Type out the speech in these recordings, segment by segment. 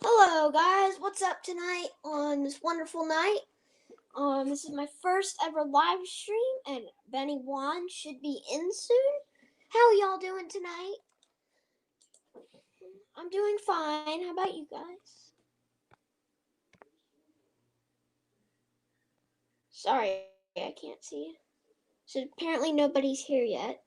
Hello guys, what's up tonight on this wonderful night? This is my first ever live stream and Benny Wan should be in soon. How y'all doing tonight? I'm doing fine. How about you guys? Sorry, I can't see you. So apparently nobody's here yet.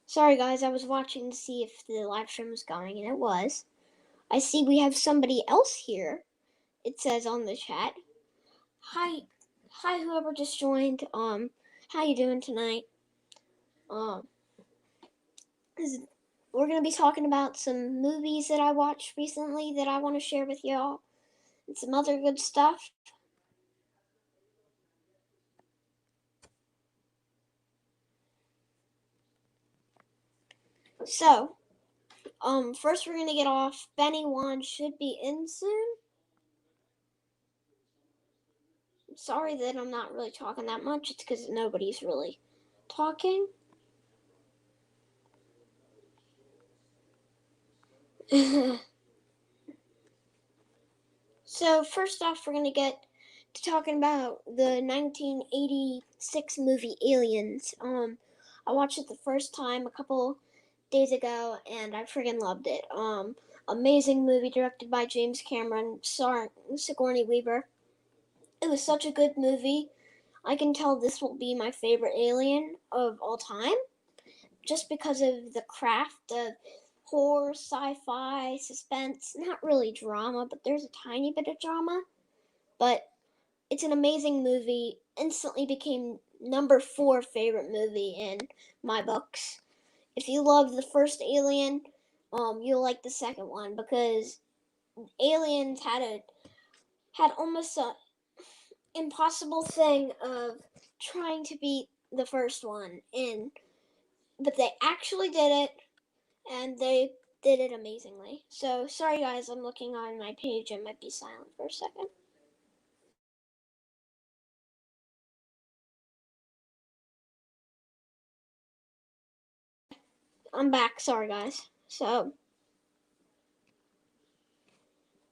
Sorry guys, I was watching to see if the live stream was going and it was. I see we have somebody else here. It says on the chat. Hi whoever just joined. How you doing tonight? We're going to be talking about some movies that I watched recently that I want to share with y'all and some other good stuff. So, first we're going to get off. Benny Wan should be in soon. I'm sorry that I'm not really talking that much. It's because nobody's really talking. So, first off, we're going to get to talking about the 1986 movie Aliens. I watched it the first time a couple days ago, and I friggin' loved it. Amazing movie directed by James Cameron, starring Sigourney Weaver. It was such a good movie. I can tell this will be my favorite Alien of all time, just because of the craft of horror, sci-fi, suspense. Not really drama, but there's a tiny bit of drama. But it's an amazing movie. Instantly became number 4 favorite movie in my books. If you love the first Alien, you'll like the second one because Aliens had almost a impossible thing of trying to beat the first one but they actually did it, and they did it amazingly. So sorry guys, I'm looking on my page. I might be silent for a second. I'm back. Sorry guys. So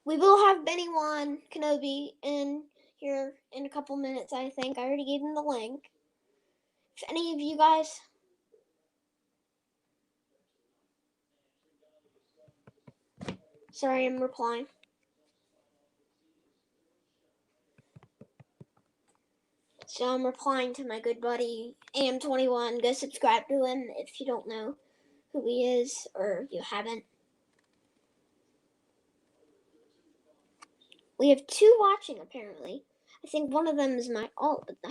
we will have Benny Wan Kenobi in here in a couple minutes, I think. I already gave him the link. If any of you guys... Sorry, I'm replying. So I'm replying to my good buddy AM21. Go subscribe to him if you don't know who he is or you haven't. We have 2 watching apparently. I think one of them is I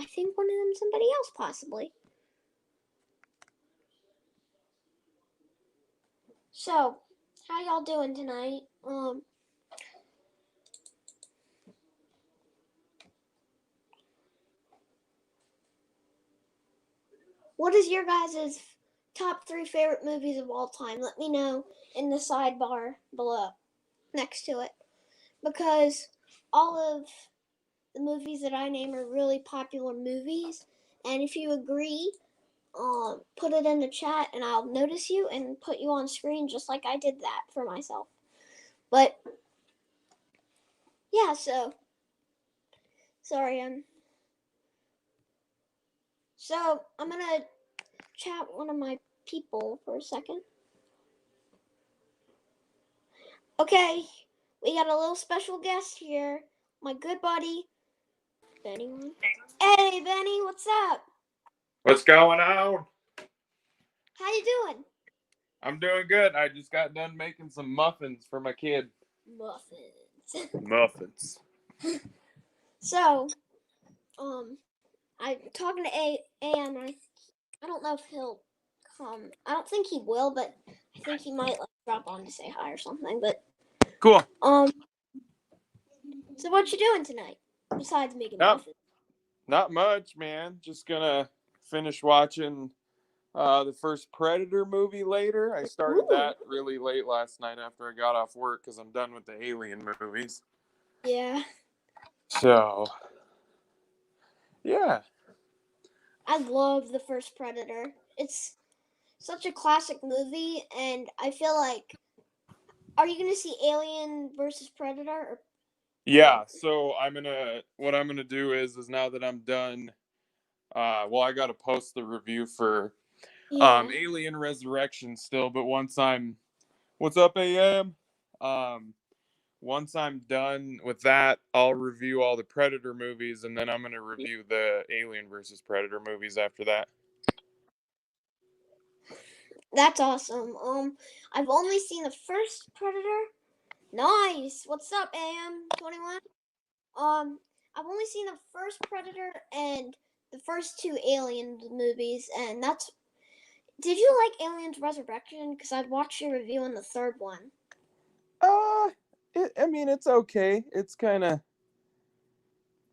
think one of them is somebody else possibly. So, how y'all doing tonight? What is your guys' top 3 favorite movies of all time? Let me know in the sidebar below, next to it. Because all of the movies that I name are really popular movies. And if you agree, put it in the chat and I'll notice you and put you on screen just like I did that for myself. But, yeah, so... Sorry, So, I'm gonna chat one of my people for a second. Okay, we got a little special guest here. My good buddy, Benny. Hey, Benny, what's up? What's going on? How you doing? I'm doing good. I just got done making some muffins for my kid. Muffins. So, I'm talking to and I don't know if he'll come. I don't think he will, but I think he might drop on to say hi or something. But cool. So what you doing tonight besides making muffins? Not much, man. Just gonna finish watching The first Predator movie later. I started Ooh. that really late last night after I got off work because I'm done with the Alien movies. Yeah. So, yeah. I love the first Predator. It's such a classic movie, and I feel like, are you gonna see Alien versus Predator? Or Yeah, so what I'm gonna do is now that I'm done, well, I gotta post the review for yeah, Alien Resurrection still, but what's up, AM? Um, Once I'm done with that, I'll review all the Predator movies, and then I'm gonna review the Alien versus Predator movies after that. that's awesome. I've only seen the first Predator. Nice. What's up, AM 21? I've only seen the first Predator and the first two Alien movies, and that's. Did you like Aliens Resurrection? Because I watched your review on the third one. Uh, I mean, it's okay.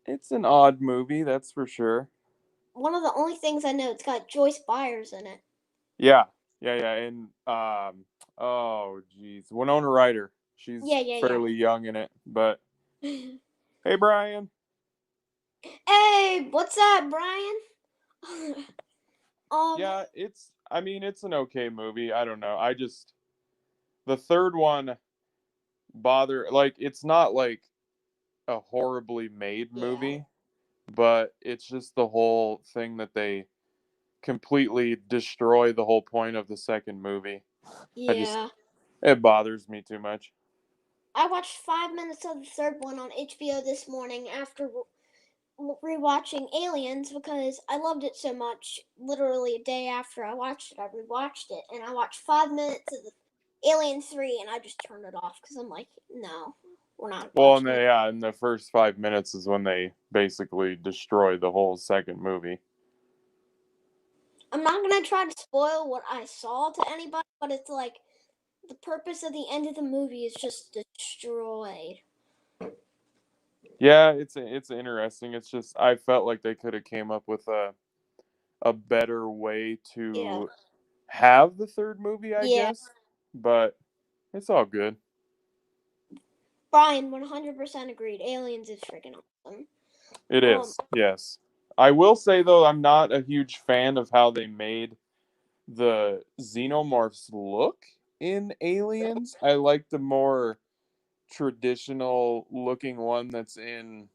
It's an odd movie, that's for sure. One of the only things I know, it's got Joyce Byers in it. Yeah, yeah, and oh geez, Winona Ryder. She's Yeah, yeah, fairly young in it, but yeah. hey, Brian. Hey, what's up, Brian? um, Yeah, I mean, it's an okay movie. I don't know. The third one like it's not like a horribly made yeah, movie, but it's just the whole thing that they completely destroy the whole point of the second movie. I just yeah. It bothers me too much. I watched 5 minutes of the third one on HBO this morning after rewatching Aliens because I loved it so much. Literally a day after I watched it, I rewatched it, and I watched 5 minutes of the Alien 3, and I just turned it off because I'm like, no, we're not Well, watching it. in the first 5 minutes is when they basically destroy the whole second movie. I'm not gonna try to spoil what I saw to anybody, but it's like the purpose of the end of the movie is just destroyed. Yeah, it's interesting. It's just I felt like they could have came up with a better way Yeah. to have the third movie, I Yeah. guess. But it's all good. Brian 100% agreed. Aliens is freaking awesome. It Um, is. Yes. I will say though, I'm not a huge fan of how they made the xenomorphs look in Aliens. I like the more traditional looking one that's in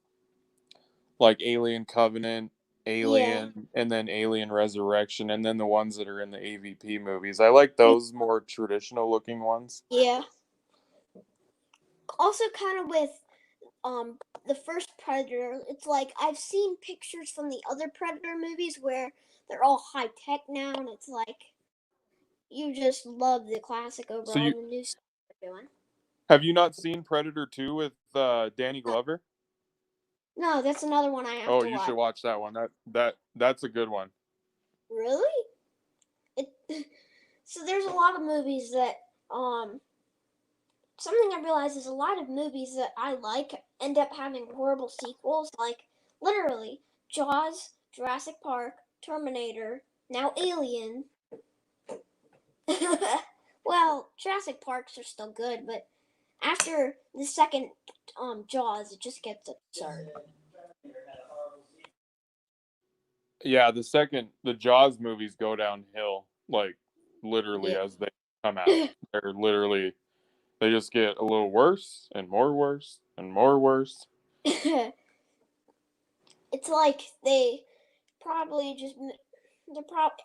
like Alien Covenant, yeah. Alien, and then Alien Resurrection, and then the ones that are in the AVP movies. I like those more traditional looking ones. Yeah. Also kind of with the first Predator, it's like I've seen pictures from the other Predator movies where they're all high tech now, and it's like you just love the classic over So all you the new stuff they're doing. have you not seen Predator 2 with Danny Uh, Glover? no, that's another one I have Oh, to you should watch. watch that one. That's a good one. Really? It. So there's a lot of movies that something I realized is a lot of movies that I like end up having horrible sequels, like literally Jaws, Jurassic Park, Terminator, now Alien. Well, Jurassic Parks are still good, but after the second Jaws, it just gets absurd. Yeah, the Jaws movies go downhill like literally Yeah. as they come out. They just get a little worse and more worse and more worse. It's like they probably just they're probably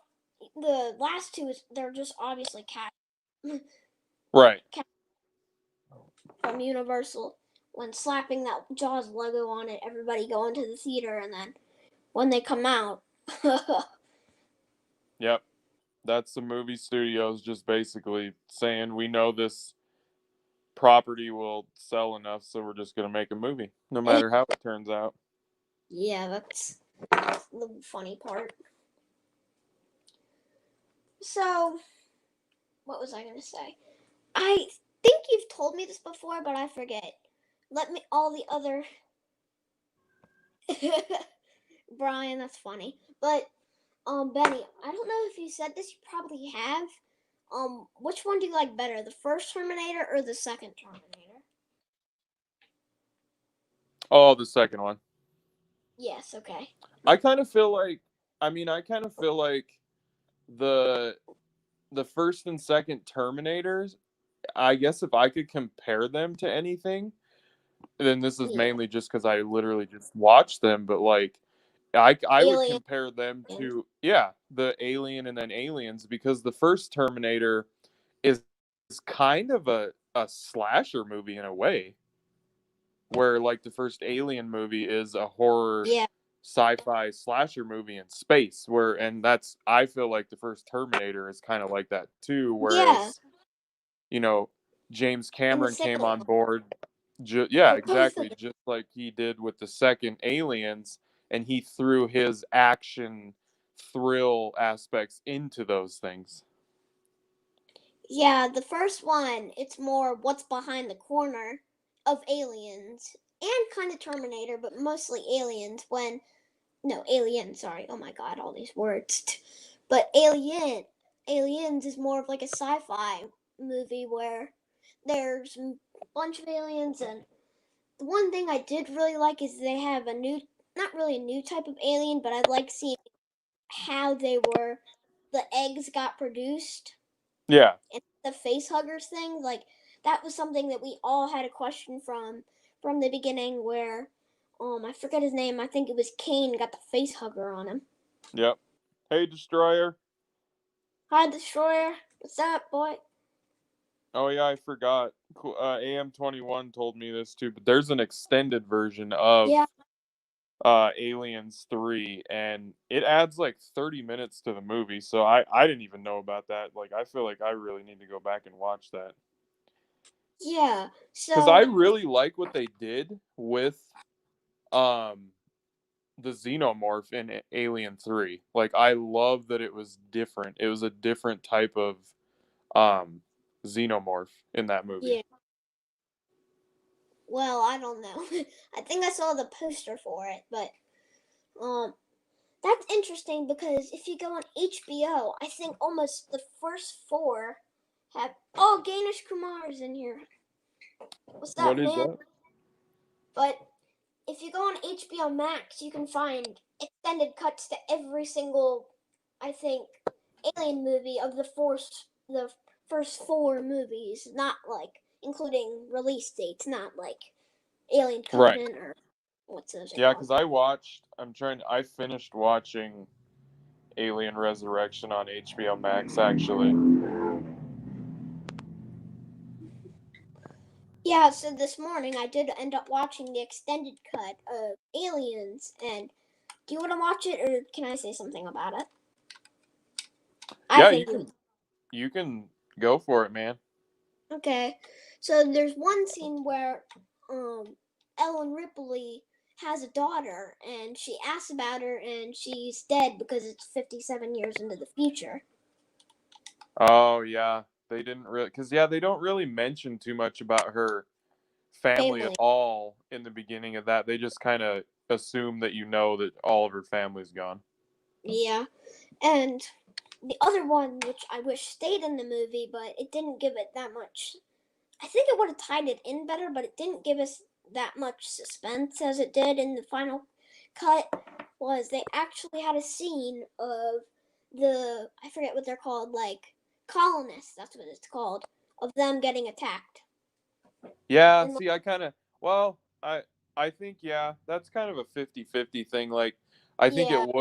the last two is they're just obviously cat Right. from Universal when slapping that Jaws logo on it, everybody going to the theater, and then when they come out, Yep. That's the movie studios just basically saying we know this property will sell enough, so we're just gonna make a movie, no matter how it turns out. yeah, that's the funny part. So, what was I gonna say? I think you've told me this before, but I forget. Let me all the other Brian, that's funny. But Benny, I don't know if you said this, you probably have. Which one do you like better, the first Terminator or the second Terminator? Oh, the second one. Yes, okay. I kind of feel like, I kind of feel like the the first and second Terminators, I guess if I could compare them to anything, then this is Yeah. mainly just because I literally just watched them, but like I would Alien. compare them to, yeah, the Alien and then Aliens, because the first Terminator is kind of a slasher movie in a way, where like the first Alien movie is a horror Yeah. sci-fi slasher movie in space, where, and that's, I feel like the first Terminator is kind of like that too, Yeah. whereas, you know, James And the Cameron came second on one. board, yeah, Or both of exactly, them. just like he did with the second Aliens, and he threw his action thrill aspects into those things. Yeah, the first one, it's more what's behind the corner of Aliens and kind of Terminator, but mostly Aliens. When no Alien, sorry. Oh my God, all these words. But Aliens is more of like a sci-fi movie where there's a bunch of aliens, and the one thing I did really like is they have a new, not really a new type of alien, but I like seeing how the eggs got produced Yeah, and the face huggers thing. Like that was something that we all had a question from the beginning. Where I forget his name. I think it was Kane got the face hugger on him. yep. Hey, Destroyer. Hi, Destroyer. What's up, boy? Oh yeah, I forgot. AM21 told me this too, but there's an extended version of Yeah. Aliens 3, and it adds like 30 minutes to the movie. So I didn't even know about that. Like I feel like I really need to go back and watch that, Yeah. cuz I So really like what they did with um the xenomorph in Alien 3. Like I love that it was different. It was a different type of um xenomorph in that movie. yeah. Well, I don't know. I think I saw the poster for it, but um, that's interesting because if you go on HBO, I think almost the first four have. Oh, Ganesh Kumar's in here. What's What up, is man? that? But if you go on HBO Max, you can find extended cuts to every single, I think, Alien movie of the first four movies. Not like including release dates. Not like Alien Right. Covenant or what's those are Yeah, called. because I finished watching Alien Resurrection on HBO Max, actually. Yeah, so this morning I did end up watching the extended cut of Aliens, and do you want to watch it, or can I say something about it? I Yeah, think you would. you can go for it, man. Okay, so there's one scene where Ellen Ripley has a daughter, and she asks about her, and she's dead because it's 57 years into the future. Oh, yeah. They didn't really, because, yeah, they don't really mention too much about her family at Family. all in the beginning of that. They just kind of assume that you know that all of her family's gone. Yeah, and the other one, which I wish stayed in the movie, but it didn't give it that much. I think it would have tied it in better, but it didn't give us that much suspense as it did in the final cut. Was they actually had a scene of I forget what they're called, like colonists, that's what it's called, of them getting attacked. Yeah, And see, I kind of, well, I think, yeah, that's kind of a 50-50 thing. Like, I think yeah, it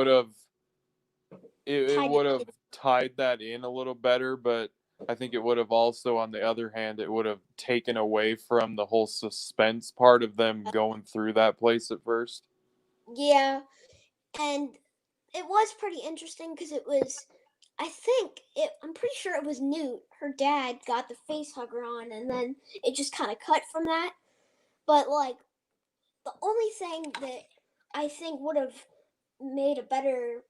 tied it would have in. tied that in a little better, but I think it would have also, on the other hand, it would have taken away from the whole suspense part of them going through that place at first. Yeah, and it was pretty interesting because it was. I'm pretty sure it was Newt. Her dad got the face hugger on, and then it just kind of cut from that. But like the only thing that I think would have made a better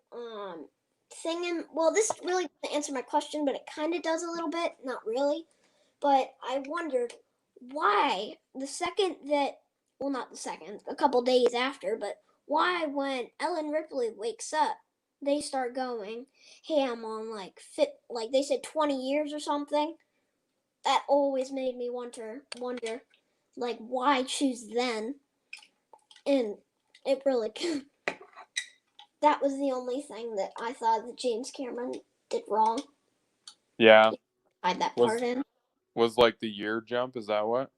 thing in, well, this really doesn't answer my question, but it kind of does a little bit, not really. But I wondered why the second that, well, not the second, a couple days after, but why when Ellen Ripley wakes up, they start going ham on like they said 20 years or something. That always made me wonder like why choose then, and it really that was the only thing that I thought that James Cameron did wrong. Yeah. Add that Was part in. was like the year jump, is that what?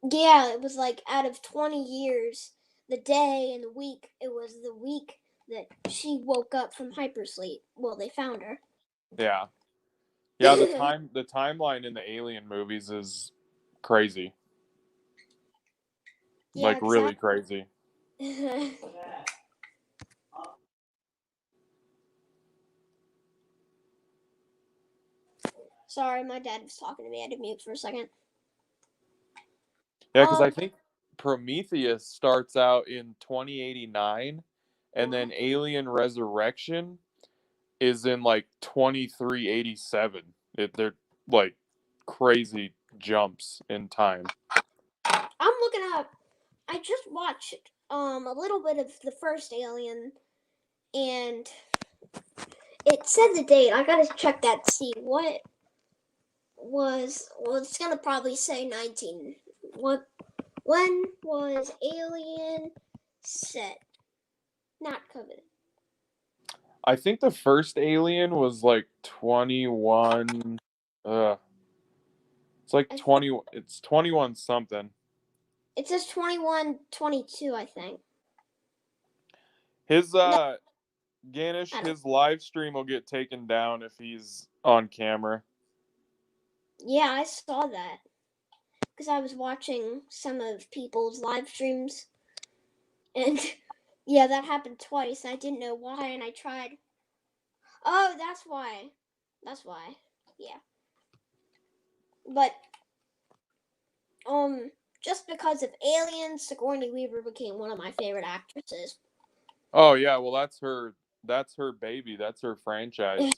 Yeah, it was like out of 20 years, the day and the week, it was the week that she woke up from hypersleep. Well, they found her. Yeah. Yeah, the timeline in the Alien movies is crazy. Yeah, Like really crazy. Sorry, my dad was talking to me. I had to mute for a second. Yeah, because I think Prometheus starts out in 2089, and then Alien Resurrection is in like 2387. They're like crazy jumps in time. I'm looking up. I just watched a little bit of the first Alien, and it said the date. I gotta check that to see what was. Well, it's gonna probably say 19. What? When was Alien set? Not covered. I think the first Alien was like 21. It's like I 20. It's 21 something. It says 21, 22, I think. His No, Ganish, I don't. his live stream will get taken down if he's on camera. Yeah, I saw that because I was watching some of people's live streams, and yeah, that happened twice. I didn't know why, and I tried. Oh, that's why. That's why. Yeah, but um, just because of Aliens, Sigourney Weaver became one of my favorite actresses. Oh yeah, well that's her baby. That's her franchise.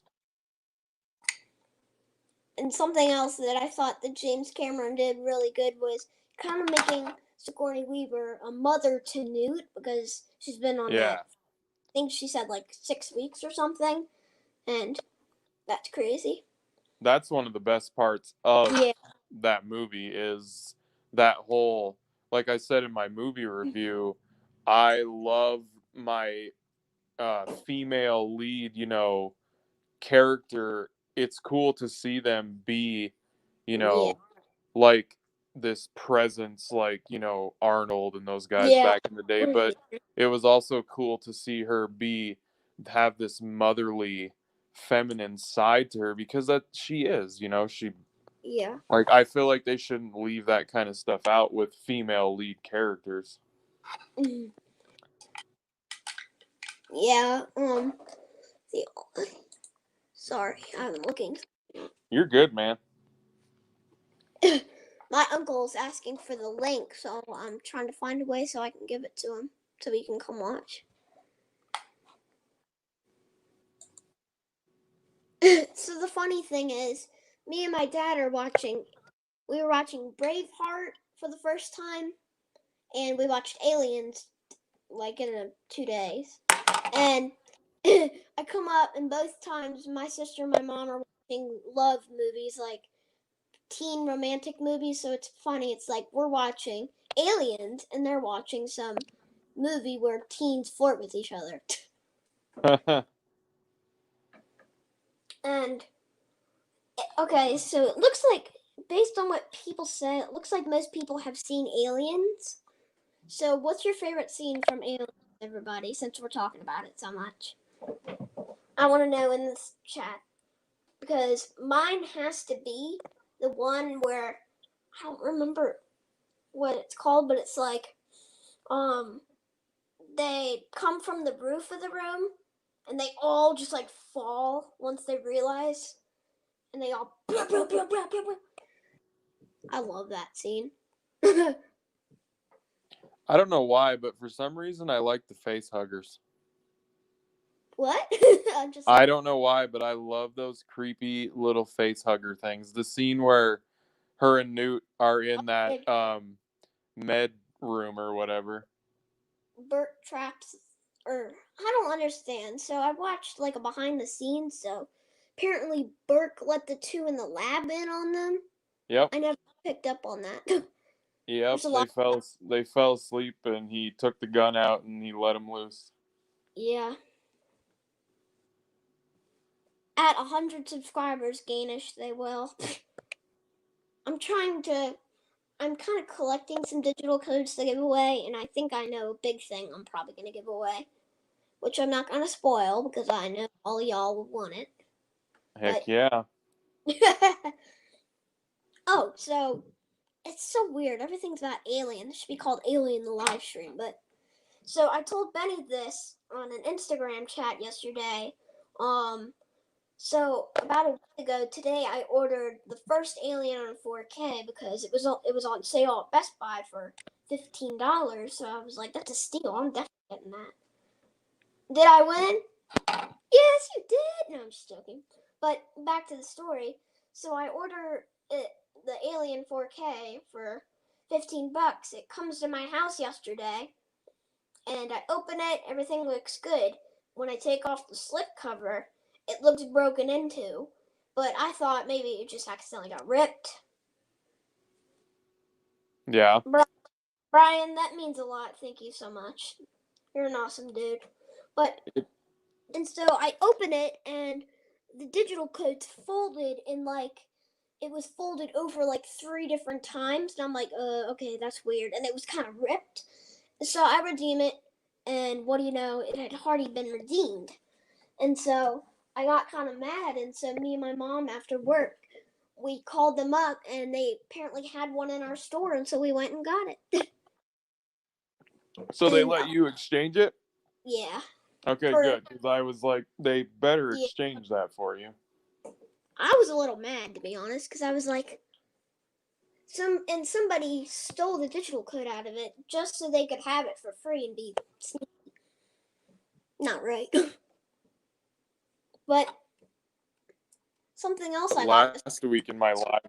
And something else that I thought that James Cameron did really good was kind of making Sigourney Weaver a mother to Newt because she's been on that. Yeah. I think she said like 6 weeks or something, and that's crazy. That's one of the best parts of Yeah, that movie is that whole, like I said in my movie review, I love my female lead, character. It's cool to see them be, you yeah, know, like this presence, like, Arnold and those guys yeah, back in the day, but it was also cool to see her have this motherly feminine side to her because that she is, she yeah, like I feel like they shouldn't leave that kind of stuff out with female lead characters. yeah. The, sorry, I'm looking. You're good, man. My uncle's asking for the link, so I'm trying to find a way so I can give it to him so he can come watch. So the funny thing is, me and my dad are watching. We were watching Braveheart for the first time, and we watched Aliens like in 2 days. And I come up, and both times my sister and my mom are watching love movies, like teen romantic movies. So it's funny. It's like we're watching Aliens, and they're watching some movie where teens flirt with each other. And okay, so it looks like, based on what people say, it looks like most people have seen Aliens. So, what's your favorite scene from Aliens, everybody, since we're talking about it so much? I want to know in this chat. Because mine has to be the one where, I don't remember what it's called, but it's like, um, they come from the roof of the room, and they all just like fall once they realize, and they all. I love that scene. I don't know why, but for some reason I like the face huggers. What? I'm just I like, don't know why, but I love those creepy little face hugger things. The scene where her and Newt are in that med room or whatever. Bert traps or I don't understand. So I watched like a behind the scenes. So apparently Burke let the two in the lab in on them. Yep. I never picked up on that. Yep. There's a lot. They fell asleep, and he took the gun out and he let him loose. Yeah. At 100 subscribers, Gainish, they will. I'm trying to. I'm kind of collecting some digital codes to give away, and I think I know a big thing I'm probably going to give away, which I'm not going to spoil because I know all y'all will want it. Heck But. yeah. Oh, so it's so weird. Everything's about Alien. It should be called Alien the live stream. But so I told Benny this on an Instagram chat yesterday. So about a week ago today, I ordered the first Alien on 4K because it was on sale at Best Buy for $15. So I was like, that's a steal. I'm definitely getting that. Did I win? Yes, you did. No, I'm just joking. But back to the story. So I order the Alien 4K for $15. It comes to my house yesterday, and I open it. Everything looks good. When I take off the slip cover, it looks broken into. But I thought maybe it just accidentally got ripped. Yeah. Brian, that means a lot. Thank you so much. You're an awesome dude. But and so I open it, and the digital code's folded in like it was folded over like 3 different times, and I'm like, okay, that's weird, and it was kind of ripped. So I redeem it, and what do you know? It had already been redeemed, and so I got kind of mad, and so me and my mom after work, we called them up, and they apparently had one in our store, and so we went and got it. So they And let you exchange it? yeah, Okay, for good. Because I was like, they better yeah, exchange that for you. I was a little mad to be honest, because I was like, somebody stole the digital code out of it just so they could have it for free and be sneaky. Not right. But something else I got. Last week in my life.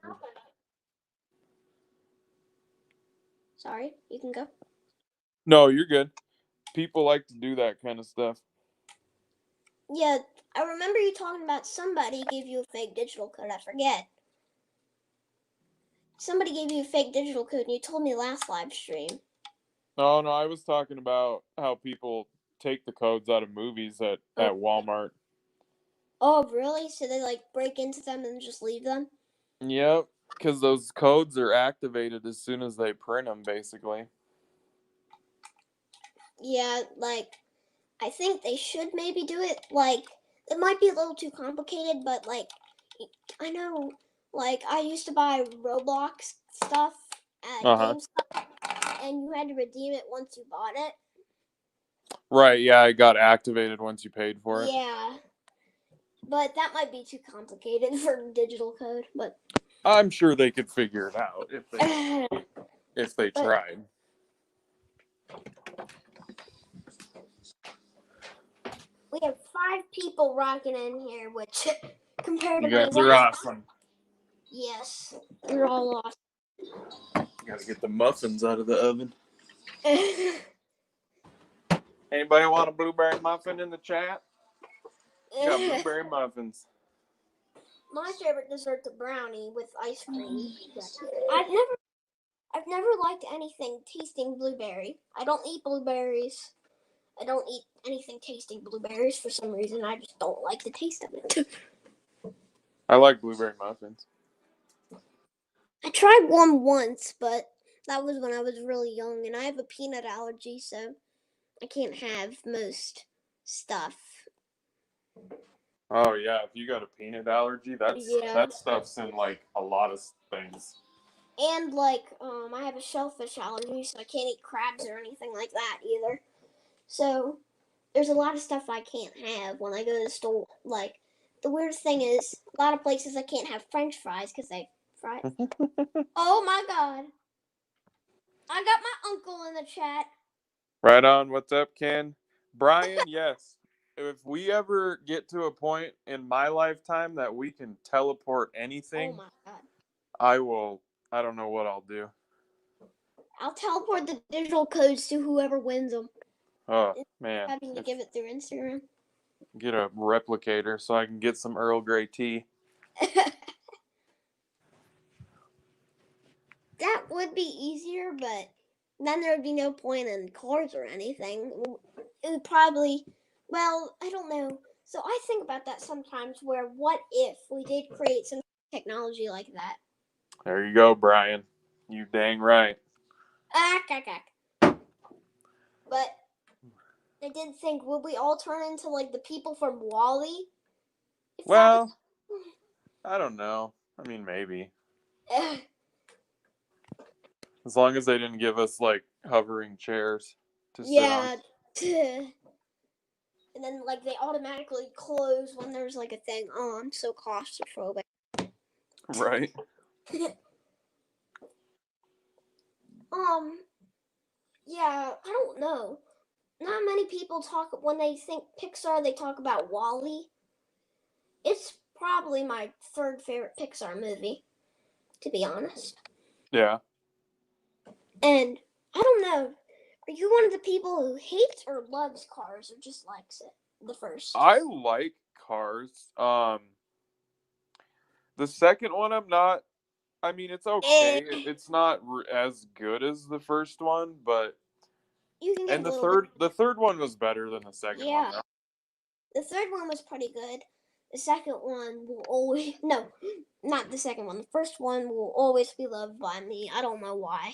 Sorry, you can go. No, you're good. People like to do that kind of stuff. Yeah, I remember you talking about somebody gave you a fake digital code. I forget. Somebody gave you a fake digital code, and you told me last live stream. Oh, no, I was talking about how people take the codes out of movies at Oh, Walmart. oh, really? So they like break into them and just leave them? Yep, because those codes are activated as soon as they print them, basically. Yeah, like I think they should maybe do it. Like it might be a little too complicated, but like I know, like I used to buy Roblox stuff at Uh-huh. GameStop, and you had to redeem it once you bought it. Right, yeah, it got activated once you paid for it. Yeah, but that might be too complicated for digital code. But I'm sure they could figure it out if they but tried. we have 5 people rocking in here, which compared to You my guys are last, awesome. yes, you're all awesome. Gotta get the muffins out of the oven. Anybody want a blueberry muffin in the chat? Got blueberry muffins. My favorite dessert's a brownie with ice cream. I've never liked anything tasting blueberry. I don't eat blueberries. I don't eat anything tasting blueberries for some reason. I just don't like the taste of it. I like blueberry muffins. I tried one once, but that was when I was really young, and I have a peanut allergy, so I can't have most stuff. Oh yeah, if you got a peanut allergy, Yeah. that stuff's in like a lot of things. And like, I have a shellfish allergy, so I can't eat crabs or anything like that either. So there's a lot of stuff I can't have when I go to the store. Like, the weirdest thing is, a lot of places I can't have French fries because they fry. Oh my god! I got my uncle in the chat. Right on. What's up, Ken? Brian, yes. If we ever get to a point in my lifetime that we can teleport Oh anything, my god! I will. I don't know what I'll do. I'll teleport the digital codes to whoever wins them. Oh man, having to if give it through Instagram. get a replicator so I can get some Earl Grey tea. That would be easier, but then there would be no point in cars or anything. It would probably, well, I don't know. So I think about that sometimes where what if we did create some technology like that? There you go, Brian. You dang right. But I did think, would we all turn into like the people from Wall-E? If that was. Well, I don't know. I mean, maybe. As long as they didn't give us like hovering chairs to sit on. Yeah. And then like they automatically close when there's like a thing on, so claustrophobic. Right. Yeah, I don't know. Not many people talk when they think Pixar, they talk about Wall-E. It's probably my third favorite Pixar movie, to be honest. Yeah. And I don't know. Are you one of the people who hates or loves Cars or just likes it? The first. I like Cars. The second one I'm not. I mean, it's okay. Eh, It's not as good as the first one, but you can get and a little bit. the third one was better than the second one. Yeah. The third one was pretty good. The second one will always. No, not the second one. The first one will always be loved by me. I don't know why.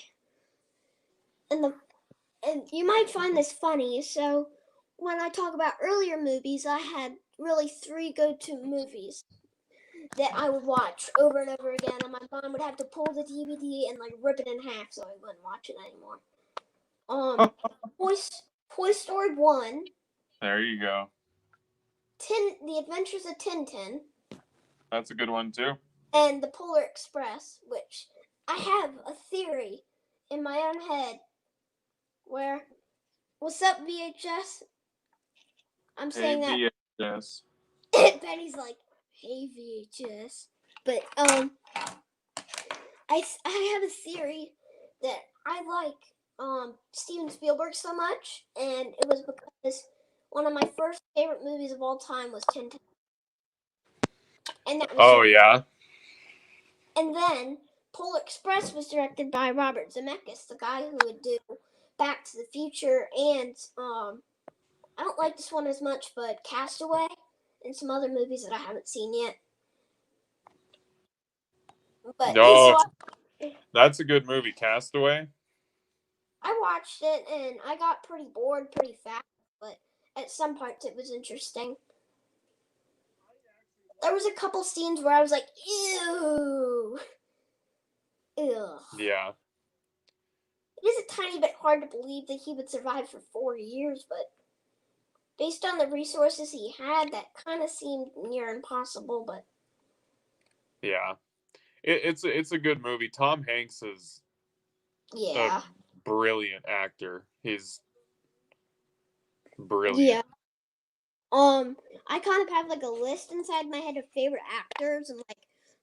And you might find this funny. So when I talk about earlier movies, I had really three go-to movies that I would watch over and over again, and my mom would have to pull the DVD and like rip it in half so I wouldn't watch it anymore. Um, Toy, Toy Story 1, There you go. The Adventures of Tintin, That's a good one too. and The Polar Express, which I have a theory in my own head where, what's up, VHS? I'm Hey, saying that. VHS. Benny's like, hey, VHS. But, I have a theory that I like Steven Spielberg so much, and it was because one of my first favorite movies of all time was Tintin, and that was Oh yeah. and then Polar Express was directed by Robert Zemeckis, the guy who would do Back to the Future and I don't like this one as much, but Castaway and some other movies that I haven't seen yet. But No, so that's a good movie, Castaway. I watched it and I got pretty bored pretty fast, but at some parts it was interesting. There was a couple scenes where I was like, ew. Ugh. Yeah. It is a tiny bit hard to believe that he would survive for 4 years, but based on the resources he had, that kind of seemed near impossible, but Yeah. It's a good movie. Tom Hanks is a yeah. brilliant actor. He's brilliant. Yeah. I kind of have like a list inside my head of favorite actors, and like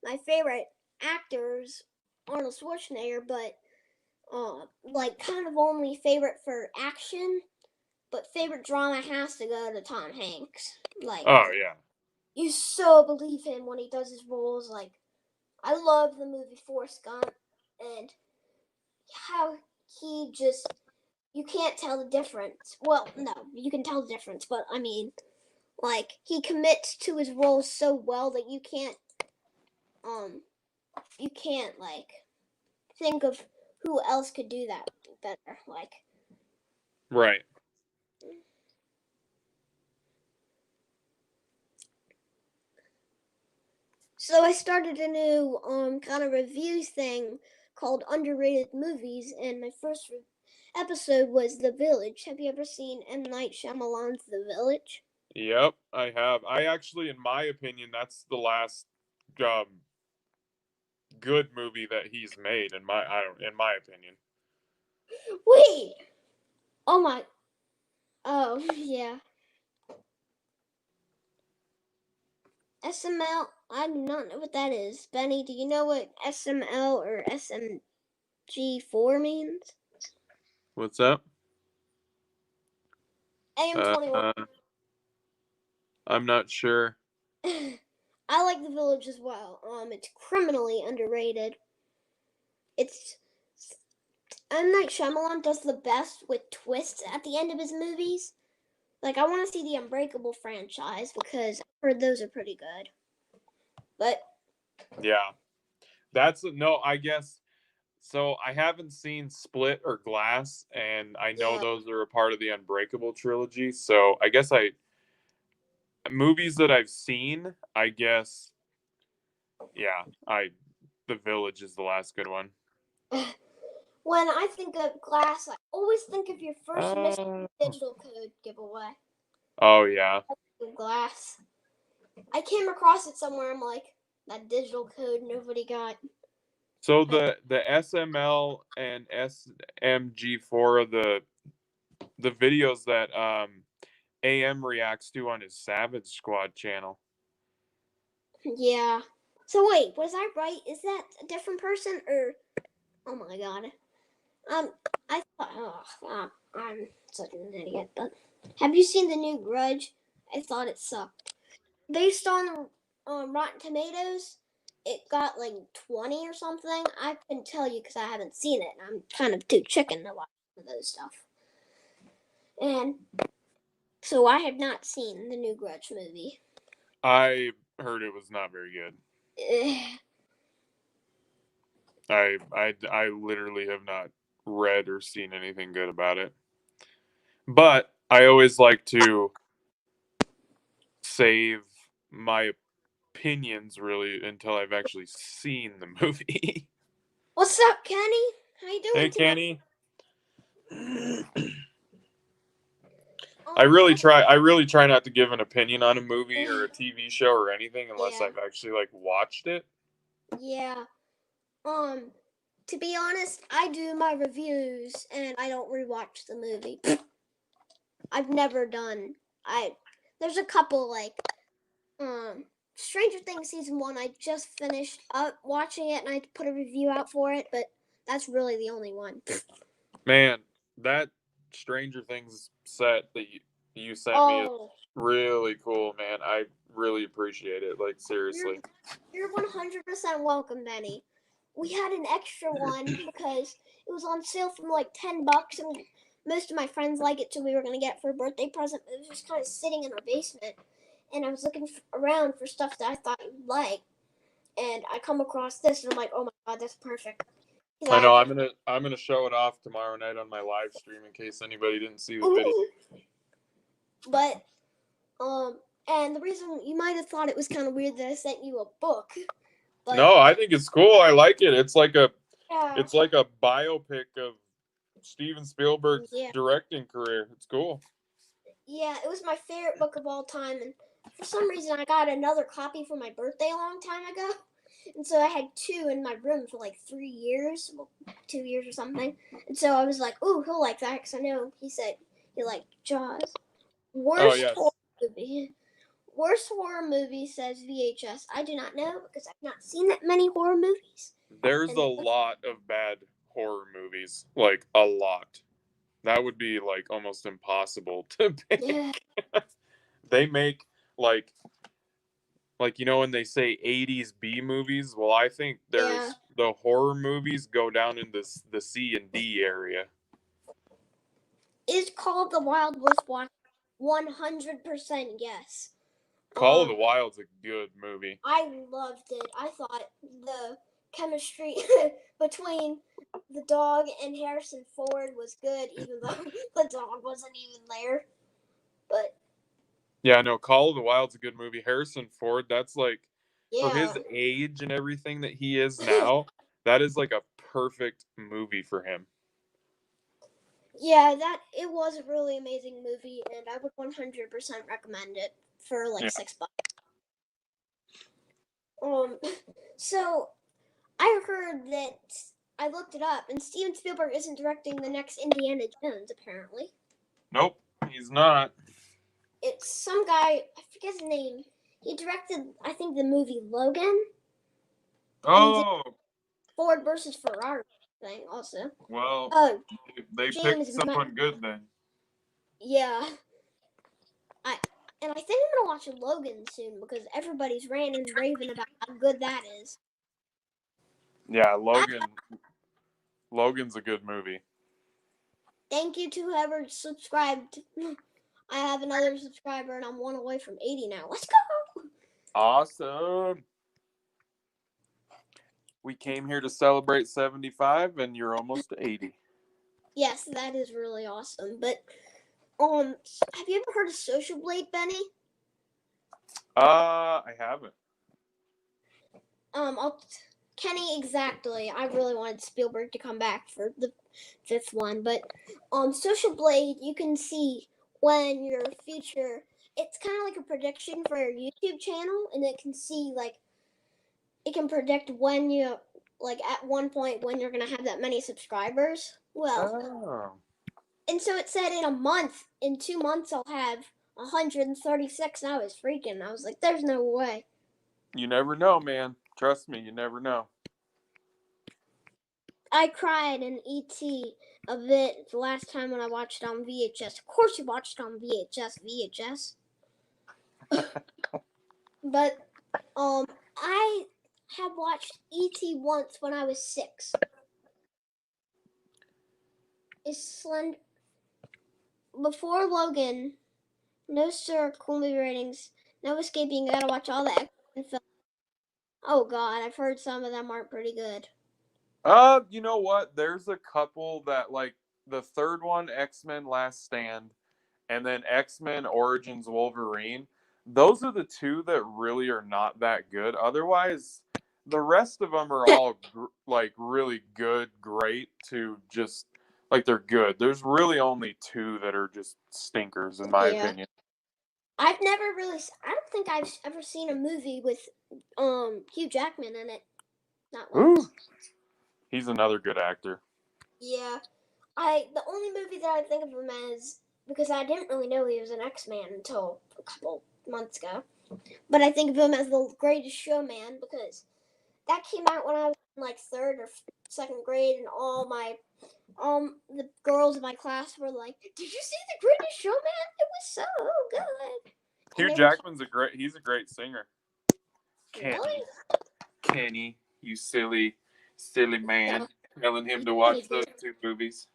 my favorite actors, Arnold Schwarzenegger, but like kind of only favorite for action, but favorite drama has to go to Tom Hanks. Like Oh yeah. you so believe him when he does his roles. Like I love the movie Forrest Gump and how he just you can't tell the difference. Well, no, you can tell the difference, but I mean, like he commits to his roles so well that um you can't like think of who else could do that better. Like Right. so I started a new kind of review thing called Underrated Movies, and my first episode was The Village. Have you ever seen M. Night Shyamalan's The Village? Yep, I have. I actually, in my opinion, that's the last um, good movie that he's made. In my opinion. Wait! Oh my. Oh, yeah. SML? I do not know what that is. Benny, do you know what SML or SMG4 means? What's up? AM21. I'm not sure. I like The Village as well. It's criminally underrated. It's M. Night Shyamalan does the best with twists at the end of his movies. Like, I want to see the Unbreakable franchise because I've heard those are pretty good. But Yeah. I guess so. I haven't seen Split or Glass, and I know yeah, those are a part of the Unbreakable trilogy. So I guess movies that I've seen, I guess, yeah, The Village is the last good one. when I think of Glass, I always think of your first missing Uh, digital code giveaway. oh yeah. Glass. I came across it somewhere. I'm like, that digital code nobody got. So the SML and SMG4 are the videos that AM reacts to on his Savage Squad channel. Yeah. So wait, was I right? Is that a different person or? Oh my god. I thought. I'm such an idiot. But have you seen the new Grudge? I thought it sucked. Based on Rotten Tomatoes, it got like 20 or something. I couldn't tell you because I haven't seen it. I'm kind of too chicken to watch those stuff. And so I have not seen the new Grudge movie. I heard it was not very good. I literally have not read or seen anything good about it. But I always like to save my opinions really until I've actually seen the movie. What's up, Kenny? How you Hey doing tonight? Kenny. I really try not to give an opinion on a movie or a TV show or anything unless Yeah, I've actually like watched it. yeah. To be honest, I do my reviews and I don't rewatch the movie. I've never done. There's a couple like Stranger Things season 1. I just finished up watching it and I put a review out for it, but that's really the only one. Man, that Stranger Things set that you sent me is Oh, really cool, man. I really appreciate it. Like you're seriously. you're 100% welcome, Benny. We had an extra one because it was on sale for like $10, and most of my friends like it, so we were gonna get it for a birthday present. It was just kind of sitting in our basement, and I was looking around for stuff that I thought you'd like, and I come across this, and I'm like, oh my god, that's perfect. I know I I'm gonna show it off tomorrow night on my live stream in case anybody didn't see the video. ooh, but and the reason you might have thought it was kind of weird that I sent you a book, but No, I think it's cool. I like it. yeah, it's like a biopic of Steven Spielberg's yeah. directing career. It's cool. Yeah, it was my favorite book of all time, and for some reason I got another copy for my birthday a long time ago, and so I had two in my room for like 3 years, well, 2 years or something, and so I was like, "Ooh, he'll like that," because I know he said he liked Jaws. Oh Worst horror yes. movie. Worst horror movie says VHS. I do not know because I've not seen that many horror movies. There's a And lot of bad horror movies. Like a lot. That would be like almost impossible to pick. yeah, They make like you know when they say 80s B movies, well I think yeah, there's the horror movies go down in this the C and D area. is called The Wild Worth Watching. 100% yes. Call of the Wild's a good movie. I loved it. I thought the chemistry between the dog and Harrison Ford was good, even though the dog wasn't even there. But Yeah, no, Call of the Wild's a good movie. Harrison Ford, that's like for yeah, his age and everything that he is now, that is like a perfect movie for him. yeah, that it was a really amazing movie, and I would 100% recommend it for like Yeah. $6. Um, so I heard that I looked it up, and Steven Spielberg isn't directing the next Indiana Jones apparently. Nope, he's not. It's some guy, I forget his name. He directed, I think, the movie Logan, and he did Oh, Ford versus Ferrari thing also. well, Oh, they picked James, someone good then. yeah. And I think I'm gonna watch Logan soon because everybody's ranting and raving about how good that is. Yeah, Logan's a good movie. Thank you to whoever subscribed. I have another subscriber and I'm one away from 80 now. Let's go! Awesome. We came here to celebrate 75 and you're almost 80. Yes, that is really awesome. But have you ever heard of Social Blade, Benny? I haven't. I'll Kenny, exactly. I really wanted Spielberg to come back for the fifth one, but Social Blade, you can see when your future. It's kind of like a prediction for your YouTube channel, and it can see like it can predict when you like at one point when you're gonna have that many subscribers. Well, Oh. and so it said in a month, in 2 months, I'll have 136. And I was freaking. I was like, "There's no way." You never know, man. Trust me, you never know. I cried in E.T. a bit the last time when I watched it on VHS. Of course, you watched it on VHS. But I have watched E.T. once when I was 6. Is Slend before Logan? No sir, cool movie ratings. No escaping. You gotta watch all the X-Men films. Oh God, I've heard some of them aren't pretty good. You know what? There's a couple that like the third one, X-Men Last Stand, and then X-Men Origins Wolverine. Those are the two that really are not that good. Otherwise, the rest of them are all like really good, great to just like they're good. There's really only two that are just stinkers in my Yeah, opinion. I've never really. I don't think I've ever seen a movie with Hugh Jackman in it. Not Ooh, once. he's another good actor. Yeah, the only movie that I think of him as because I didn't really know he was an X-Man until a couple months ago. But I think of him as the Greatest Showman because that came out when I was in like third or second grade, and all my the girls in my class were like, "Did you see the Greatest Showman? It was so good." And Hugh they were Jackman's he's a great singer. really, Kenny, you silly yeah, man, telling him he's to pretty watch those good. two movies.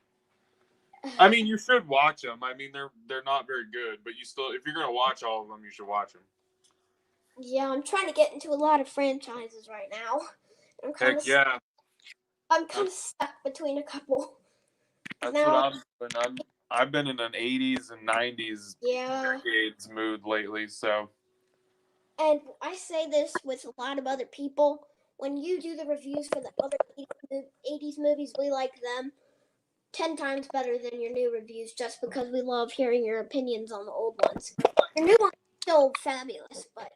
I mean, you should watch them. I mean, they're not very good, but you still, if you're gonna watch all of them, you should watch them. Yeah, I'm trying to get into a lot of franchises right now. I'm kind Heck of yeah, I'm kind that's of stuck between a couple. Cause what now, I'm doing. I've been in an '80s and '90s yeah, decades mood lately, so and I say this with a lot of other people. When you do the reviews for the other 80s movies, we like them 10 times better than your new reviews just because we love hearing your opinions on the old ones. Your new ones are still fabulous, but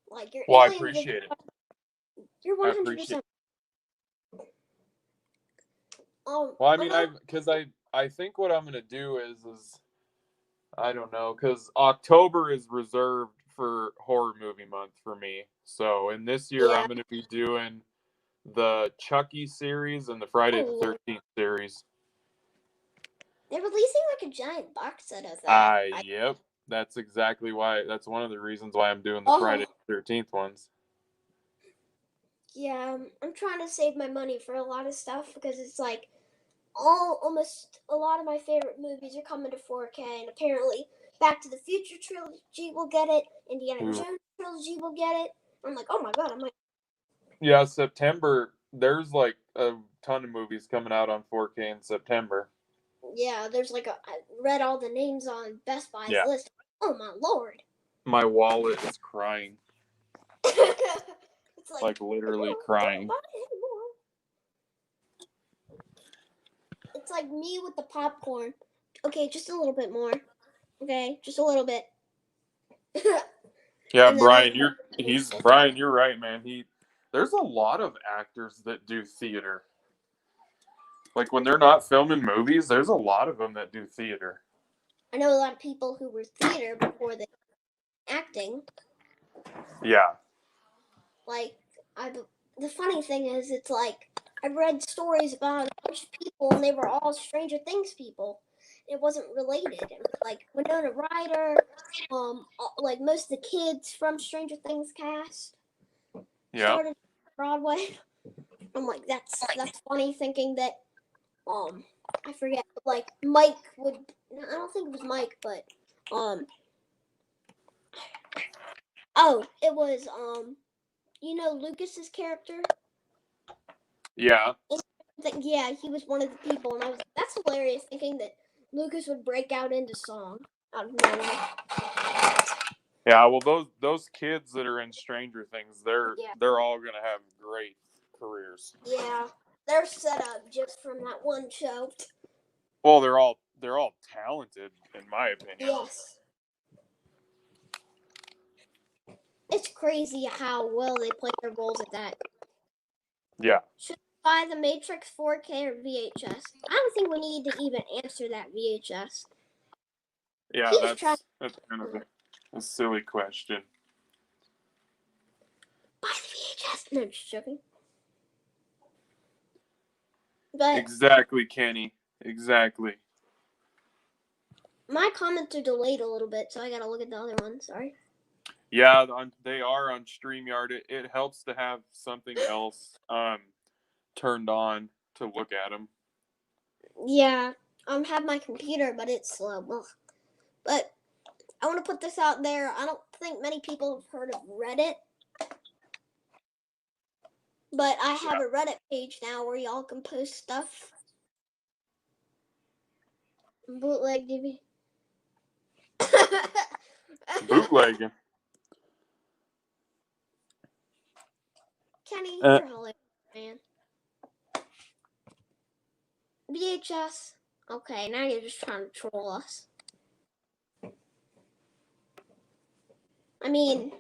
like your well, I alien review, appreciate it. you're I appreciate 100%. Well, I mean, Another, I think what I'm gonna do is I don't know because October is reserved for horror movie month for me. So, in this year, yeah. I'm gonna be doing the Chucky series and the Friday the Oh, 13th series. they're releasing like a giant box set of that. Yep. That's exactly why. That's one of the reasons why I'm doing the Friday Oh, the 13th ones. yeah. I'm trying to save my money for a lot of stuff because it's like almost a lot of my favorite movies are coming to 4K, and apparently Back to the Future trilogy will get it, Indiana Ooh. Jones trilogy will get it. I'm like, oh my god, I'm like, Yeah, September. There's like a ton of movies coming out on 4K in September. yeah, there's like I read all the names on Best Buy's Yeah. list. Oh my lord. My wallet is crying. It's like, Like literally don't crying. buy it anymore. It's like me with the popcorn. Okay, just a little bit more. Okay, just a little bit. Yeah, And then I Brian, you're right, man. There's a lot of actors that do theater. Like when they're not filming movies, there's a lot of them that do theater. I know a lot of people who were theater before they acting. Yeah. Like I, the funny thing is, it's like I read stories about a bunch of people, and they were all Stranger Things people, it wasn't related. And, like Winona Ryder, like most of the kids from Stranger Things cast Yeah. started Broadway. I'm like, that's funny thinking that I forget, but like Mike would. I don't think it was Mike, but oh, it was Lucas's character. Yeah. Yeah, he was one of the people, and I was like, that's hilarious thinking that Lucas would break out into song out of nowhere. Yeah, well those kids that are in Stranger Things, Yeah. they're all gonna have great careers. Yeah, they're set up just from that one show. Well, they're all talented, in my opinion. Yes. It's crazy how well they play their roles at that. Yeah. Should I buy the Matrix 4K or VHS? I don't think we need to even answer that VHS. Yeah, He's trying that's kind of a silly question. buy the VHS. No, just joking. But Exactly, Kenny. Exactly. my comments are delayed a little bit, so I gotta look at the other one. Sorry. Yeah, they are on StreamYard. It helps to have something else turned on to look at them. Yeah, have my computer, but it's slow. Ugh. But I want to put this out there. I don't think many people have heard of Reddit, but I have a Reddit page now where y'all can post stuff. Bootleg DVD. Bootlegging. Kenny, you're hilarious, man. VHS. Okay, now you're just trying to troll us. I mean,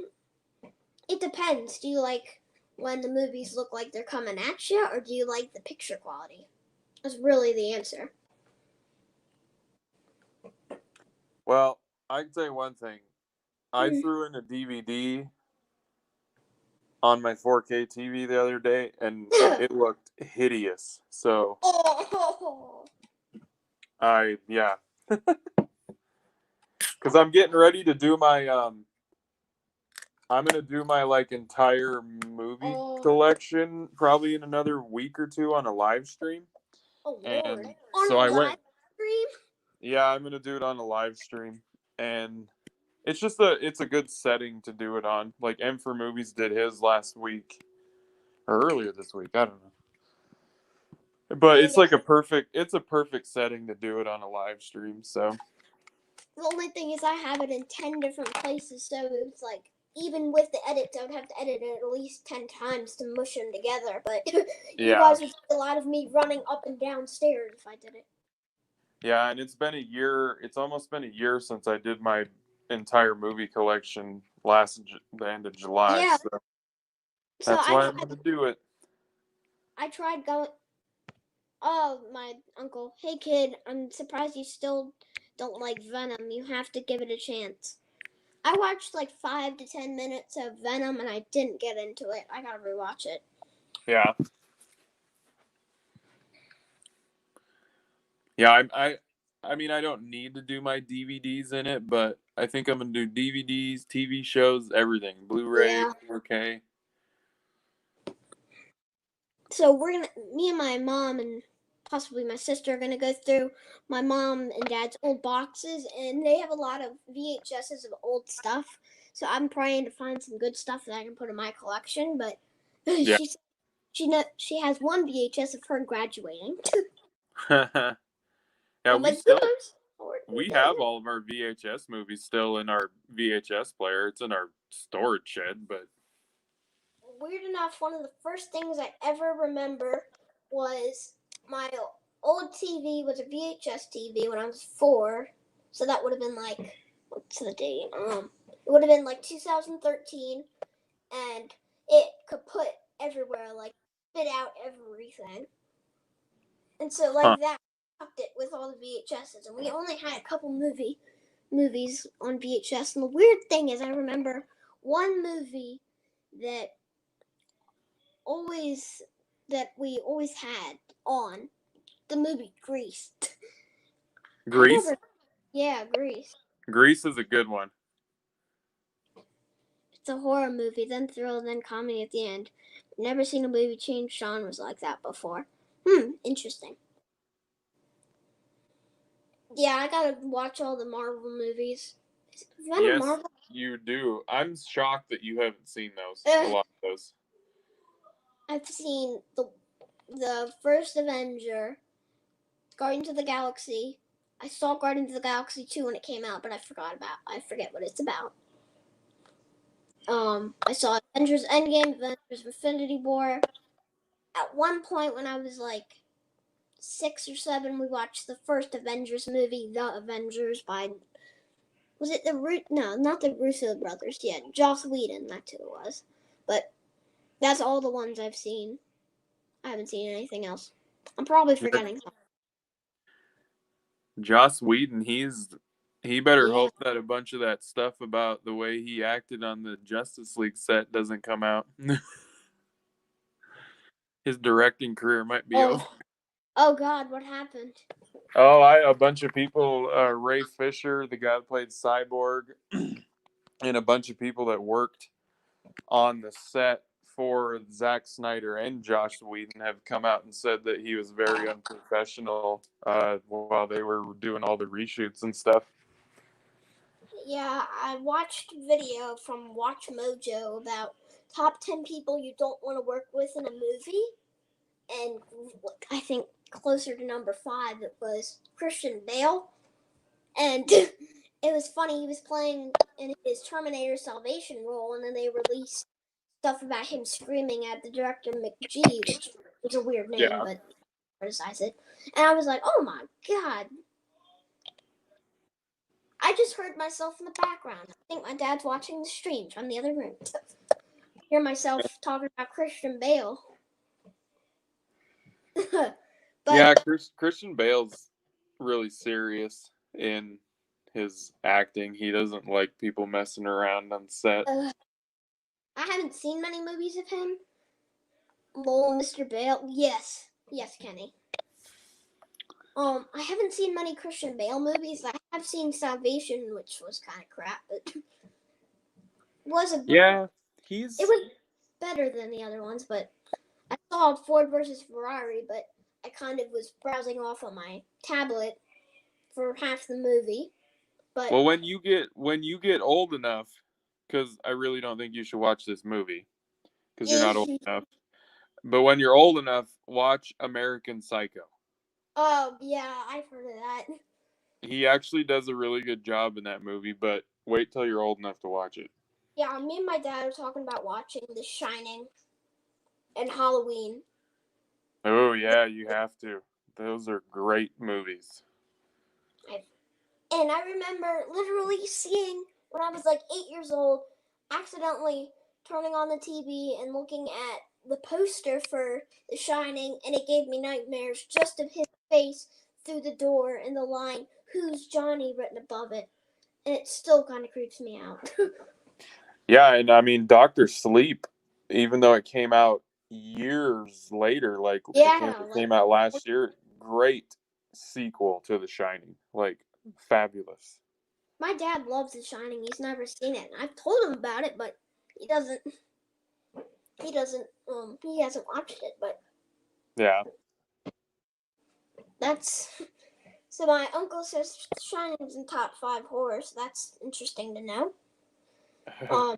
it depends. Do you like when the movies look like they're coming at you, or do you like the picture quality? That's really the answer. Well, I can tell you one thing. I threw in a DVD on my 4K TV the other day, and it looked hideous. So, yeah. Because I'm getting ready to do my, I'm going to do my, like, entire movie collection probably in another week or two on a live stream. Oh, and Lord. so On I a went, live stream? yeah, I'm going to do it on a live stream. And it's just it's a good setting to do it on. Like, M for Movies did his last week. Or earlier this week, I don't know. But it's like a perfect setting to do it on a live stream. So the only thing is I have it in 10 different places, so it's like even with the edits, I would have to edit it at least 10 times to mush them together. But you guys would see a lot of me running up and down stairs if I did it. Yeah, and it's been a year. It's almost been a year since I did my entire movie collection the end of July. Yeah. So that's why I'm going to do it. I tried going. Oh, my uncle. Hey, kid, I'm surprised you still don't like Venom. You have to give it a chance. I watched like 5 to 10 minutes of Venom and I didn't get into it. I gotta rewatch it. Yeah. Yeah, I mean, I don't need to do my DVDs in it, but I think I'm going to do DVDs, TV shows, everything. Blu-ray, 4K. So me and my mom and possibly my sister are gonna go through my mom and dad's old boxes, and they have a lot of VHSs of old stuff. So I'm trying to find some good stuff that I can put in my collection. But Yeah. she has one VHS of her graduating. Yeah, we have all of our VHS movies still in our VHS player. It's in our storage shed, but weird enough, one of the first things I ever remember was my old TV was a VHS TV when I was 4. So that would have been like, what's the date? It would have been like 2013, and it could put everywhere, like spit out everything. And so like that, I tucked it with all the VHSs, and we only had a couple movies on VHS. And the weird thing is, I remember one movie that we always had on, the movie Grease. I Grease? never. Yeah, Grease. Grease is a good one. It's a horror movie, then thrill, then comedy at the end. Never seen a movie change genres like that before. Interesting. Yeah, I gotta watch all the Marvel movies. Is Venom Yes, Marvel? you do. I'm shocked that you haven't seen those. A Ugh. lot of those. I've seen the first Avenger, Guardians of the Galaxy. I saw Guardians of the Galaxy 2 when it came out, but I forget what it's about. I saw Avengers Endgame, Avengers Infinity War. At one point when I was like 6 or 7, we watched the first Avengers movie, The Avengers by was it no, not the Russo brothers. Yeah, Joss Whedon. That's who it was. But that's all the ones I've seen. I haven't seen anything else. I'm probably Yeah, forgetting. Joss Whedon, he better Yeah, hope that a bunch of that stuff about the way he acted on the Justice League set doesn't come out. His directing career might be over. Oh, oh God, what happened? Oh, a bunch of people, Ray Fisher, the guy that played Cyborg, and a bunch of people that worked on the set for Zack Snyder and Josh Whedon have come out and said that he was very unprofessional while they were doing all the reshoots and stuff. Yeah, I watched a video from Watch Mojo about top 10 people you don't want to work with in a movie, and I think closer to number 5 it was Christian Bale, and it was funny. He was playing in his Terminator Salvation role, and then they released stuff about him screaming at the director McGee, which was a weird name, Yeah. but criticize it. And I was like, oh my God. I just heard myself in the background. I think my dad's watching the stream from the other room. I hear myself talking about Christian Bale. But Yeah, Christian Bale's really serious in his acting. He doesn't like people messing around on set. I haven't seen many movies of him. Lol, Mr. Bale. Yes. Yes, Kenny. I haven't seen many Christian Bale movies. I have seen Salvation, which was kind of crap, but was a Yeah, it he's was better than the other ones. But I saw Ford versus Ferrari, but I kind of was browsing off on my tablet for half the movie. But well when you get old enough, because I really don't think you should watch this movie because you're not old enough. But when you're old enough, watch American Psycho. oh yeah, I've heard of that. He actually does a really good job in that movie, but wait till you're old enough to watch it. Yeah, me and my dad are talking about watching The Shining and Halloween. Oh yeah, you have to. Those are great movies. And I remember literally seeing when I was like 8 years old, accidentally turning on the TV and looking at the poster for The Shining, and it gave me nightmares just of his face through the door and the line, "Who's Johnny?" written above it. And it still kind of creeps me out. Yeah, and I mean Doctor Sleep, even though it came out years later, like I think Yeah, it like came out last year, great sequel to The Shining. Like fabulous. my dad loves The Shining. He's never seen it. And I've told him about it, but he doesn't. He hasn't watched it. But Yeah. that's so. My uncle says Shining's in top 5 horror. So that's interesting to know. Um,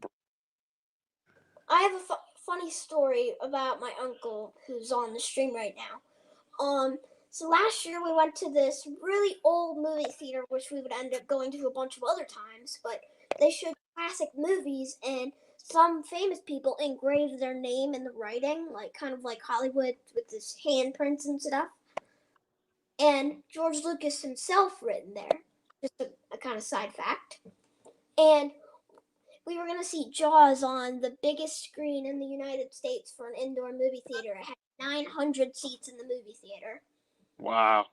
I have a funny story about my uncle who's on the stream right now. So last year we went to this really old movie theater, which we would end up going to a bunch of other times, but they showed classic movies and some famous people engraved their name in the writing, like kind of like Hollywood with his handprints and stuff. And George Lucas himself written there. Just a kind of side fact. And we were gonna see Jaws on the biggest screen in the United States for an indoor movie theater. It had 900 seats in the movie theater. Wow.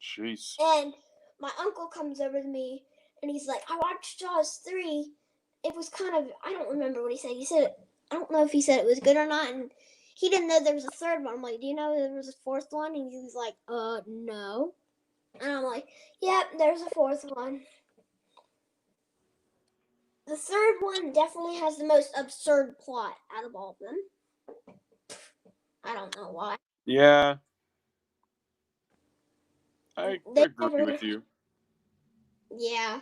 Jeez. And my uncle comes over to me and he's like, I watched Jaws 3. It was kind of, I don't remember what he said. He said, I don't know if he said it was good or not. And he didn't know there was a third one. I'm like, do you know there was a fourth one? And he was like, no. And I'm like, yep, there's a fourth one. The third one definitely has the most absurd plot out of all of them. I don't know why. Yeah, I They agree never, with you. yeah.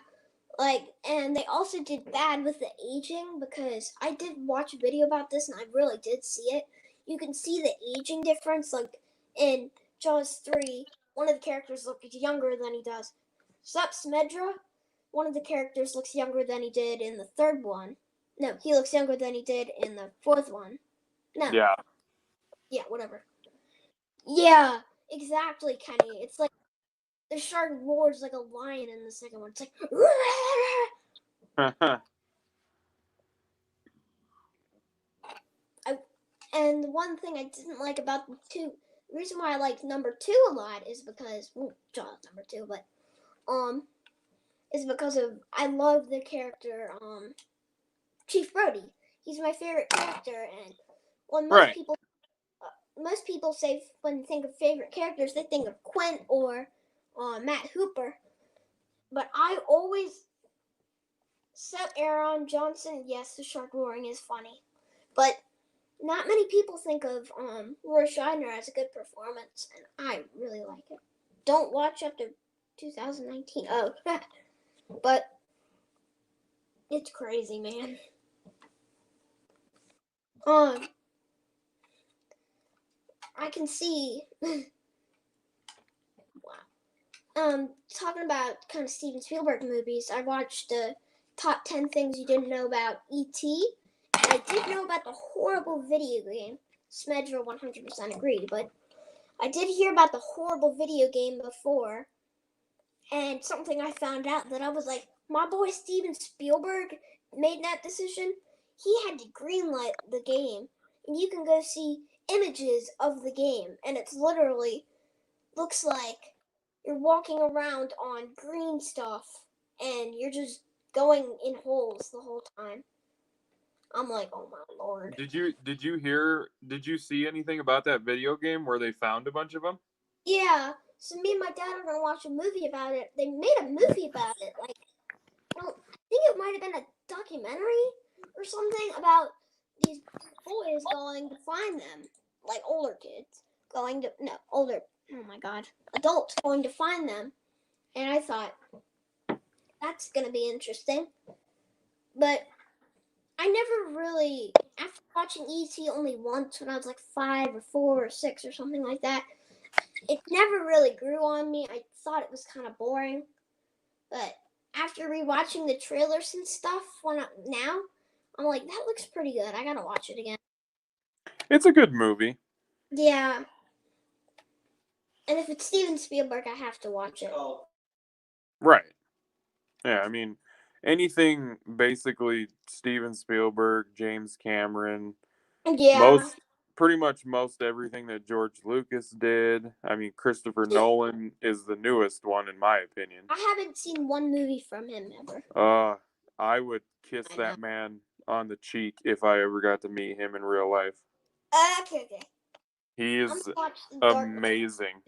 And they also did bad with the aging because I did watch a video about this and I really did see it. You can see the aging difference. Like in Jaws 3, one of the characters looks younger than he does. Sup, Smedra? One of the characters looks younger than he did in the third one. No, he looks younger than he did in the fourth one. No. Yeah. Yeah, whatever. Yeah, exactly, Kenny. It's like the shark roars like a lion in the second one. It's like, and the one thing I didn't like about the reason why I liked number 2 a lot is because, well, Jaws number 2, but, is because of, I love the character, Chief Brody. He's my favorite character, and when Right. most people say when they think of favorite characters, they think of Quint or Matt Hooper. But I always Seth Aaron Johnson. Yes, the shark roaring is funny, but not many people think of Roy Scheider as a good performance, and I really like it. Don't watch after 2019. Oh, but it's crazy, man. I can see. Talking about kind of Steven Spielberg movies, I watched the top 10 things you didn't know about E.T. And I did know about the horrible video game. Smedra 100% agreed, but I did hear about the horrible video game before, and something I found out that I was like, my boy Steven Spielberg made that decision. He had to greenlight the game, and you can go see images of the game, and it's literally looks like you're walking around on green stuff, and you're just going in holes the whole time. I'm like, oh my lord. Did you see anything about that video game where they found a bunch of them? Yeah, so me and my dad are gonna watch a movie about it. They made a movie about it. Like, I think it might have been a documentary or something about these boys going to find them, like older kids going to no older. Oh my god, adults going to find them. And I thought that's gonna be interesting, but I never really, after watching E.T. only once when I was like 5 or 4 or 6 or something like that, it never really grew on me. I thought it was kind of boring. But after rewatching the trailers and stuff, now, I'm like, that looks pretty good. I gotta watch it again. It's a good movie. Yeah. And if it's Steven Spielberg, I have to watch it. Right. Yeah, I mean, anything basically Steven Spielberg, James Cameron, Yeah. most pretty much most everything that George Lucas did. I mean, Christopher Nolan is the newest one in my opinion. I haven't seen one movie from him ever. I would kiss I know. that man on the cheek if I ever got to meet him in real life. Okay. He I'm is gonna watch The Dark Knight. amazing.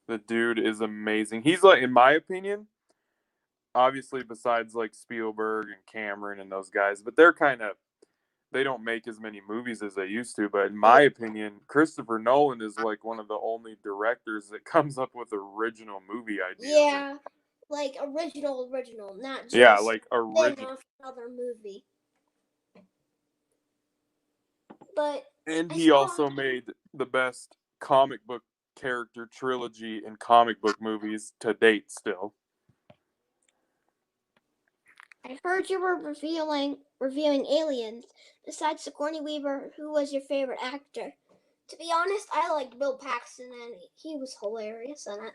The dude is amazing. He's like, in my opinion, obviously besides like Spielberg and Cameron and those guys, but they don't make as many movies as they used to. But in my opinion, Christopher Nolan is like one of the only directors that comes up with original movie ideas. Yeah, like original, not just Yeah, like spin original. off another movie. But And I he saw, also made the best comic book character trilogy in comic book movies to date still. I heard you were reviewing Aliens. Besides Sigourney Weaver, who was your favorite actor? To be honest, I liked Bill Paxton, and he was hilarious in it.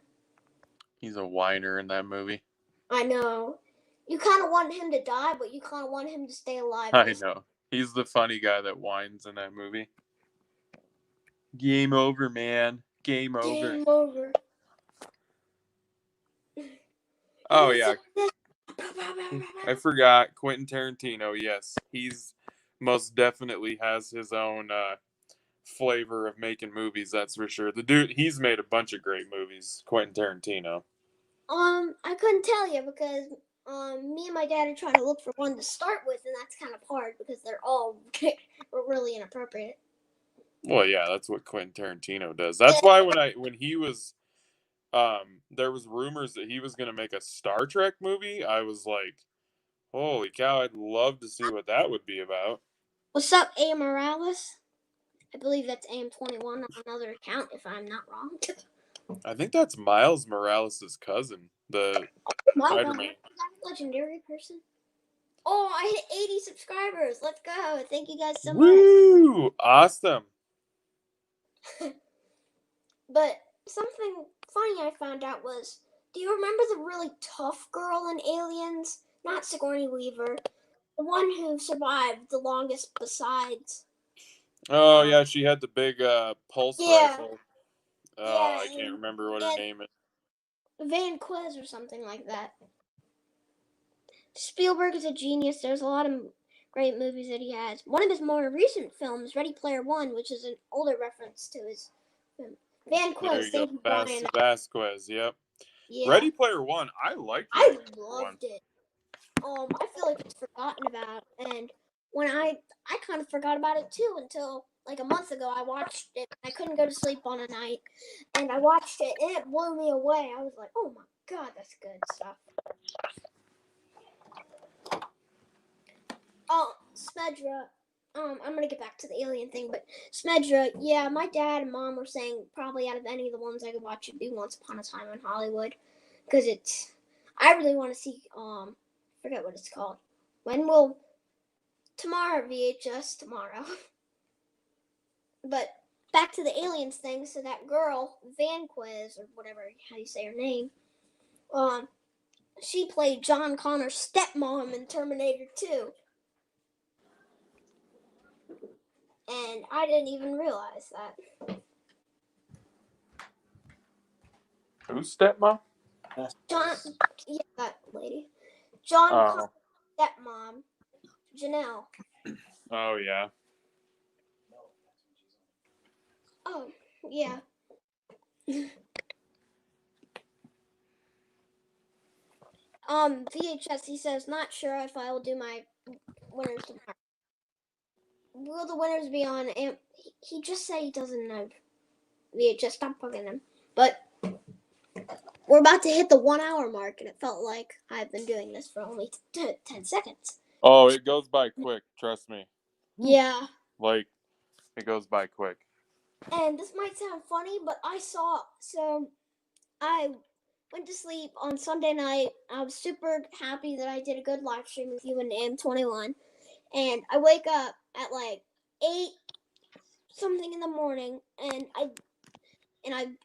He's a whiner in that movie. I know. You kind of want him to die, but you kind of want him to stay alive. I know. He's the funny guy that whines in that movie. Game over, man. Game over. Game over. Oh, yeah. I forgot. Quentin Tarantino, yes. He's most definitely has his own flavor of making movies, that's for sure. The dude, he's made a bunch of great movies, Quentin Tarantino. I couldn't tell you because me and my dad are trying to look for one to start with, and that's kind of hard because they're all really inappropriate. Well, yeah, that's what Quentin Tarantino does. That's why when he was there was rumors that he was going to make a Star Trek movie, I was like, holy cow, I'd love to see what that would be about. What's up, A. Morales? I believe that's AM21 on another account, if I'm not wrong. I think that's Miles Morales' cousin, the My God, Spider-Man. is that a legendary person? Oh, I hit 80 subscribers. Let's go. Thank you guys so much. Woo! Awesome. But something funny I found out was, do you remember the really tough girl in Aliens? Not Sigourney Weaver. The one who survived the longest besides. Oh, yeah, she had the big pulse Yeah. rifle. Yeah, I can't remember what her name is. Van Quez or something like that. Spielberg is a genius. There's a lot of great movies that he has. One of his more recent films, Ready Player One, which is an older reference to his film. Van There Quez, you go. thank you, Brian. Vasquez, yep. Yeah, Ready Player One. I liked I Ready Player One. loved it. I feel like it's forgotten about, and when I kind of forgot about it too until like a month ago. I watched it. I couldn't go to sleep on a night, and I watched it, and it blew me away. I was like, oh my God, that's good stuff. Oh, Smedra. I'm gonna get back to the alien thing, but Smedra, yeah, my dad and mom were saying probably out of any of the ones I could watch, it'd be Once Upon a Time in Hollywood, because it's. I really want to see. Forget what it's called. When will tomorrow VHS tomorrow? But back to the aliens thing. So that girl Vanquez or whatever how you say her name, she played John Connor's stepmom in Terminator 2. And I didn't even realize that. Who's stepmom? John, yeah, that lady. John Connor's stepmom, Janelle. Oh, yeah. Oh, yeah. VHS, he says, not sure if I will do my winners tomorrow. Will the winners be on? He just said he doesn't know. VHS, stop bugging him. But we're about to hit the 1 hour mark, and it felt like I've been doing this for only 10 seconds. Oh, it goes by quick. Trust me. Yeah. Like, it goes by quick. And this might sound funny, but I went to sleep on Sunday night. I was super happy that I did a good live stream with you and AM21. And I wake up at like 8 something in the morning, and I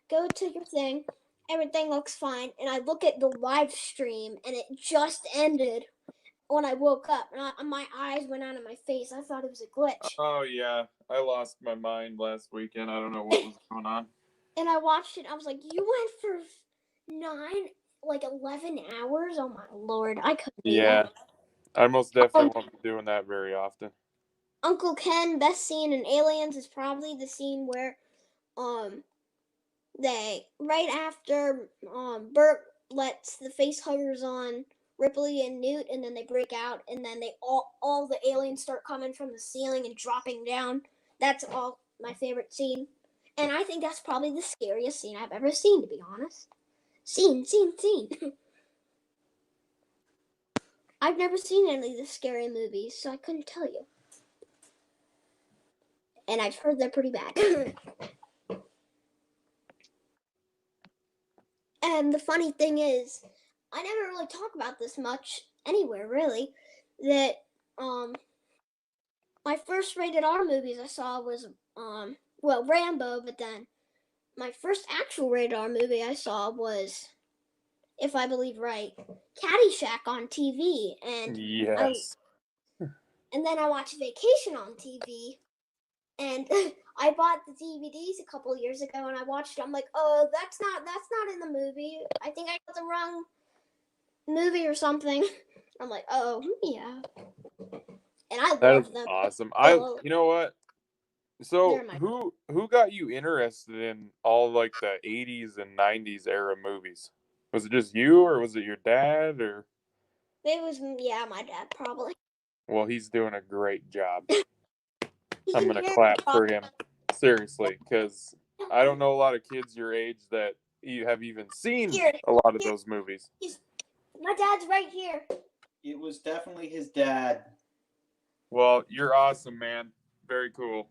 go to your thing. Everything looks fine, and I look at the live stream, and it just ended when I woke up. And my eyes went out of my face. I thought it was a glitch. Oh, yeah. I lost my mind last weekend. I don't know what was going on. And I watched it. I was like, you went for 11 hours? Oh, my Lord. I couldn't do Yeah. that. I most definitely won't be doing that very often. Uncle Ken, best scene in Aliens is probably the scene where they right after Burt lets the face huggers on Ripley and Newt, and then they break out, and then they all the aliens start coming from the ceiling and dropping down. That's all my favorite scene, and I think that's probably the scariest scene I've ever seen, to be honest. Scene. I've never seen any of the scary movies, so I couldn't tell you. And I've heard they're pretty bad. And the funny thing is, I never really talk about this much anywhere, really. That my first rated R movies I saw was Rambo, but then my first actual rated R movie I saw was, if I believe right, Caddyshack on TV, and Yes. and then I watched Vacation on TV, and I bought the DVDs a couple years ago, and I watched it. I'm like, oh, that's not in the movie. I think I got the wrong movie or something. I'm like, oh yeah, and I That is love them. awesome. Oh, You know what? So They're my. who got you interested in all like the 80s and 90s era movies? Was it just you or was it your dad or It was my dad probably. well, he's doing a great job. He I'm can going to hear me clap talk. for him seriously cuz I don't know a lot of kids your age that you have even seen Here, a lot of here. those movies. My dad's right here. It was definitely his dad. Well, you're awesome, man. Very cool.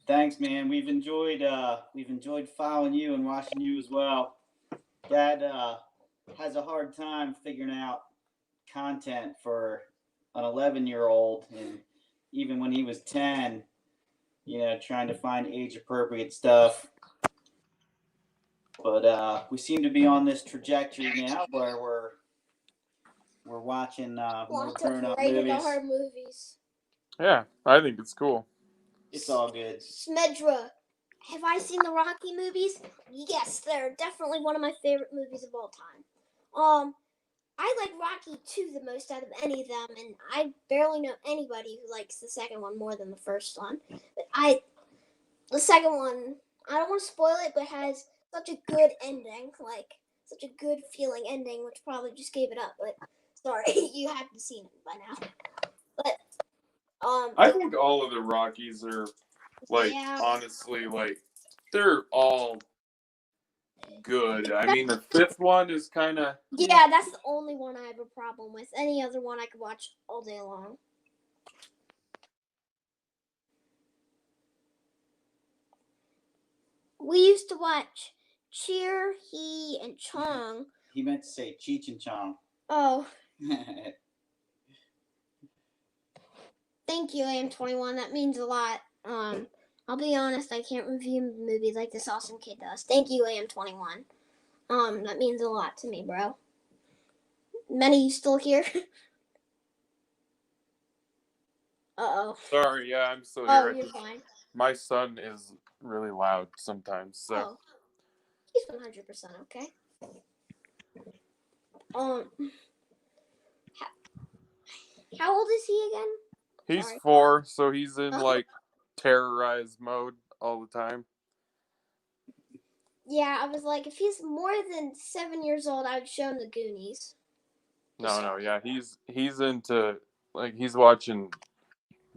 Thanks, man. We've enjoyed following you and watching you as well. Dad has a hard time figuring out content for an 11-year-old, and even when he was 10, trying to find age appropriate stuff. But we seem to be on this trajectory now where we're watching more Lots of grown up rated movies. R movies. Yeah, I think it's cool. It's all good. Smedra, have I seen the Rocky movies? Yes, they're definitely one of my favorite movies of all time. I like Rocky 2 the most out of any of them, and I barely know anybody who likes the second one more than the first one. But the second one, I don't want to spoil it, but it has such a good ending, like such a good feeling ending, which probably just gave it up. But sorry, you have to seen it by now. But I think all of the Rockies are like honestly like they're all good. I mean, the fifth one is kind of yeah, that's the only one I have a problem with. Any other one I could watch all day long. We used to watch Cheer, He, and Chong. He meant to say Cheech and Chong. Oh, thank you, AM21. That means a lot. I'll be honest, I can't review movies like this awesome kid does. Thank you, AM21. That means a lot to me, bro. Manny, you still here? Uh-oh. Sorry, yeah, I'm still Oh, here. you're fine. My son is really loud sometimes, so. Oh, he's 100% okay. How old is he again? He's Sorry. 4, so he's in like terrorized mode all the time. Yeah, I was like, if he's more than 7 years old, I would show him the Goonies. No, yeah, he's into like he's watching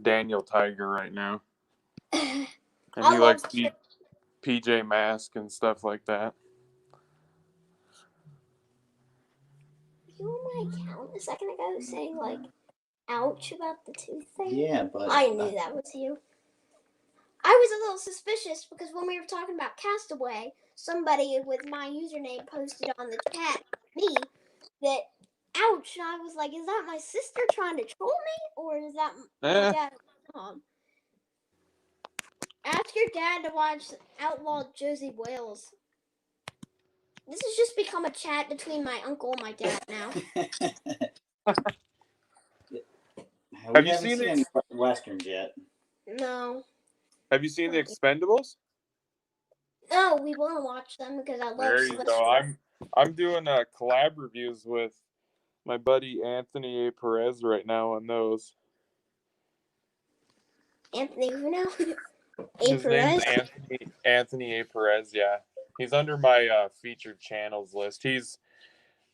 Daniel Tiger right now, and I he love likes PJ Masks and stuff like that. you on my account a second ago saying like ouch about the tooth thing? Yeah, but I knew that was you. I was a little suspicious because when we were talking about Castaway, somebody with my username posted on the chat me that ouch, and I was like, is that my sister trying to troll me or is that my dad? Ask your dad to watch Outlaw Josie Wales. This has just become a chat between my uncle and my dad now. Have you seen any westerns yet? No. Have you seen the Expendables? No, we want to watch them because I love There you go. I'm doing collab reviews with my buddy Anthony A. Perez right now on those. Anthony who now? His name's Anthony A. Perez, yeah. He's under my featured channels list.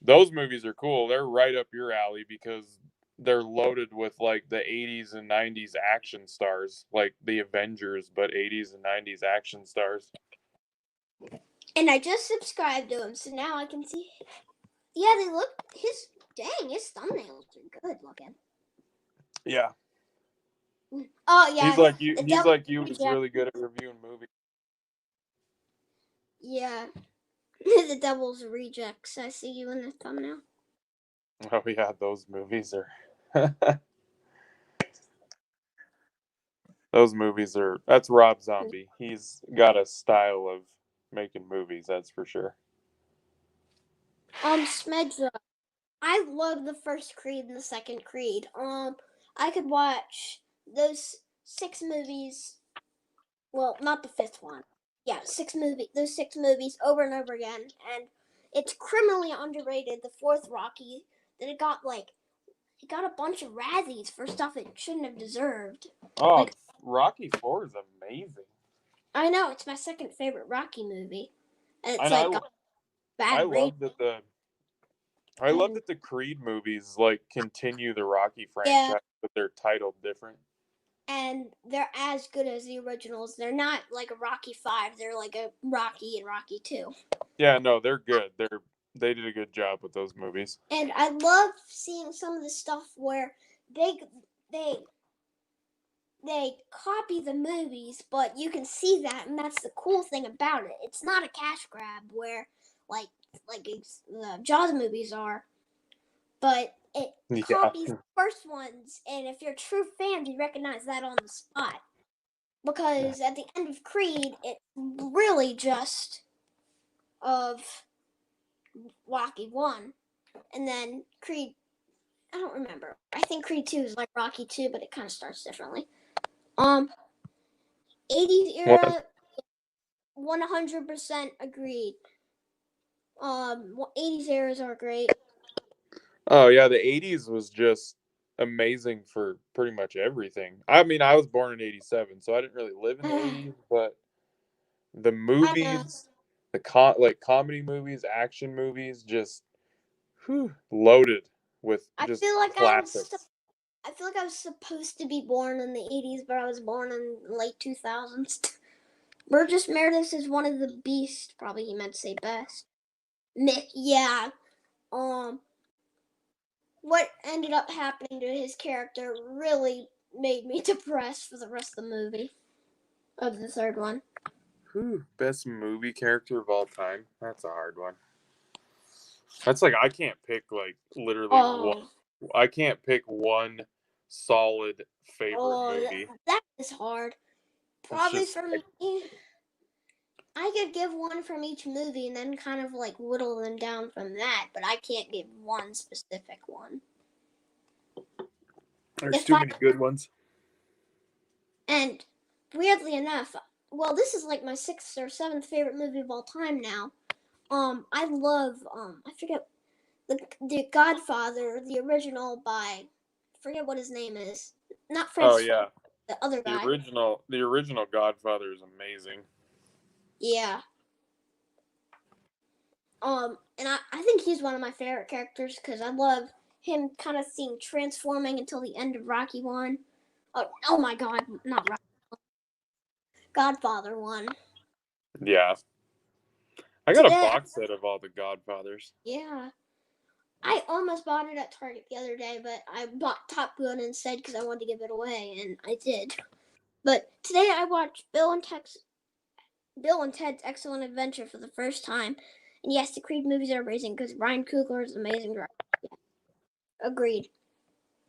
Those movies are cool. They're right up your alley because they're loaded with like the 80s and 90s action stars, like the Avengers, but 80s and 90s action stars. And I just subscribed to him, so now I can see. Yeah, they look. His thumbnails are good looking. Yeah. Oh yeah. He's like you. He's like you. He's really good at reviewing movies. Yeah. The Devil's Rejects. I see you in the thumbnail. Oh yeah, those movies are. That's Rob Zombie. He's got a style of making movies, that's for sure. Smedra. I love the first Creed and the second Creed. I could watch those 6 movies. Well, not the 5th one. Yeah, those 6 movies over and over again. And it's criminally underrated, the 4th Rocky, that it got a bunch of Razzies for stuff it shouldn't have deserved. Oh, like, Rocky 4 is amazing. I know, it's my second favorite Rocky movie. And it's And like a I bad love rating. that the Creed movies like continue the Rocky Yeah, franchise, but they're titled different. and they're as good as the originals. They're not like a Rocky 5, they're like a Rocky and Rocky 2. Yeah, no, they're good. They did a good job with those movies. And I love seeing some of the stuff where they they they copy the movies, but you can see that, and that's the cool thing about it. It's not a cash grab where like the Jaws movies are, but it Yeah. copies the first ones, and if you're a true fan, you recognize that on the spot. Because at the end of Creed, it's really just of Rocky 1, and then Creed. I don't remember. I think Creed 2 is like Rocky 2, but it kind of starts differently. 80s era, 100% agreed. 80s eras are great. Oh yeah, the 80s was just amazing for pretty much everything. I mean, I was born in 87, so I didn't really live in the 80s, but the I know. movies, like comedy movies, action movies, just loaded with I just feel like classics. I feel like I was supposed to be born in the 80s, but I was born in the late 2000s. Burgess Meredith is one of the beasts. Probably he meant to say best. Mick, yeah. Um, what ended up happening to his character really made me depressed for the rest of the movie. Of the third one. Best movie character of all time? That's a hard one. That's like I can't pick like literally one. Oh, I can't pick one solid favorite movie. that is hard. It's Probably just for me, I could give one from each movie and then kind of like whittle them down from that, but I can't give one specific one. there's If too I many good ones. and weirdly enough, well, this is like my sixth or seventh favorite movie of all time now. I love I forget the Godfather, the original by I forget what his name is. Not Oh Francis, yeah, the other guy. the original Godfather is amazing. Yeah. And I think he's one of my favorite characters because I love him kind of seeing transforming until the end of Rocky 1. Oh my god, not Rocky. Godfather 1. Yeah, I got a Today, box set of all the Godfathers. yeah. I almost bought it at Target the other day, but I bought Top Gun instead because I wanted to give it away, and I did. But today I watched Bill and Ted's Excellent Adventure for the first time. And yes, the Creed movies are amazing because Ryan Coogler is an amazing director. Yeah, agreed.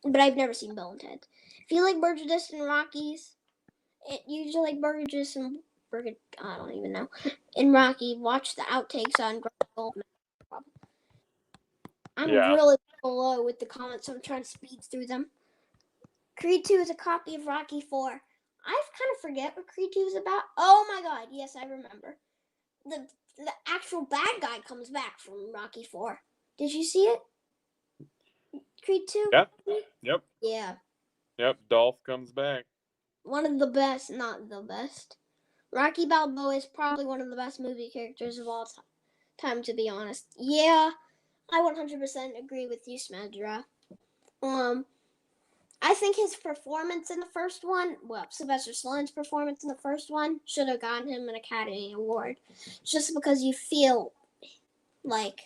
But I've never seen Bill and Ted. If you like Burgess and Rockies, usually like Burgess and I don't even know. In Rocky, watch the outtakes on Goldman. I'm Yeah, really below with the comments, so I'm trying to speed through them. Creed 2 is a copy of Rocky 4. I kind of forget what Creed 2 is about. Oh my god, yes, I remember. The actual bad guy comes back from Rocky 4. Did you see it? Creed 2? yeah, yep, Yeah. yep. Dolph comes back. One of the best, not the best. Rocky Balboa is probably one of the best movie characters of all time, to be honest. Yeah, I 100% agree with you, Smedra. I think his performance in the first one, well, Sylvester Stallone's performance in the first one, should have gotten him an Academy Award. Just because you feel like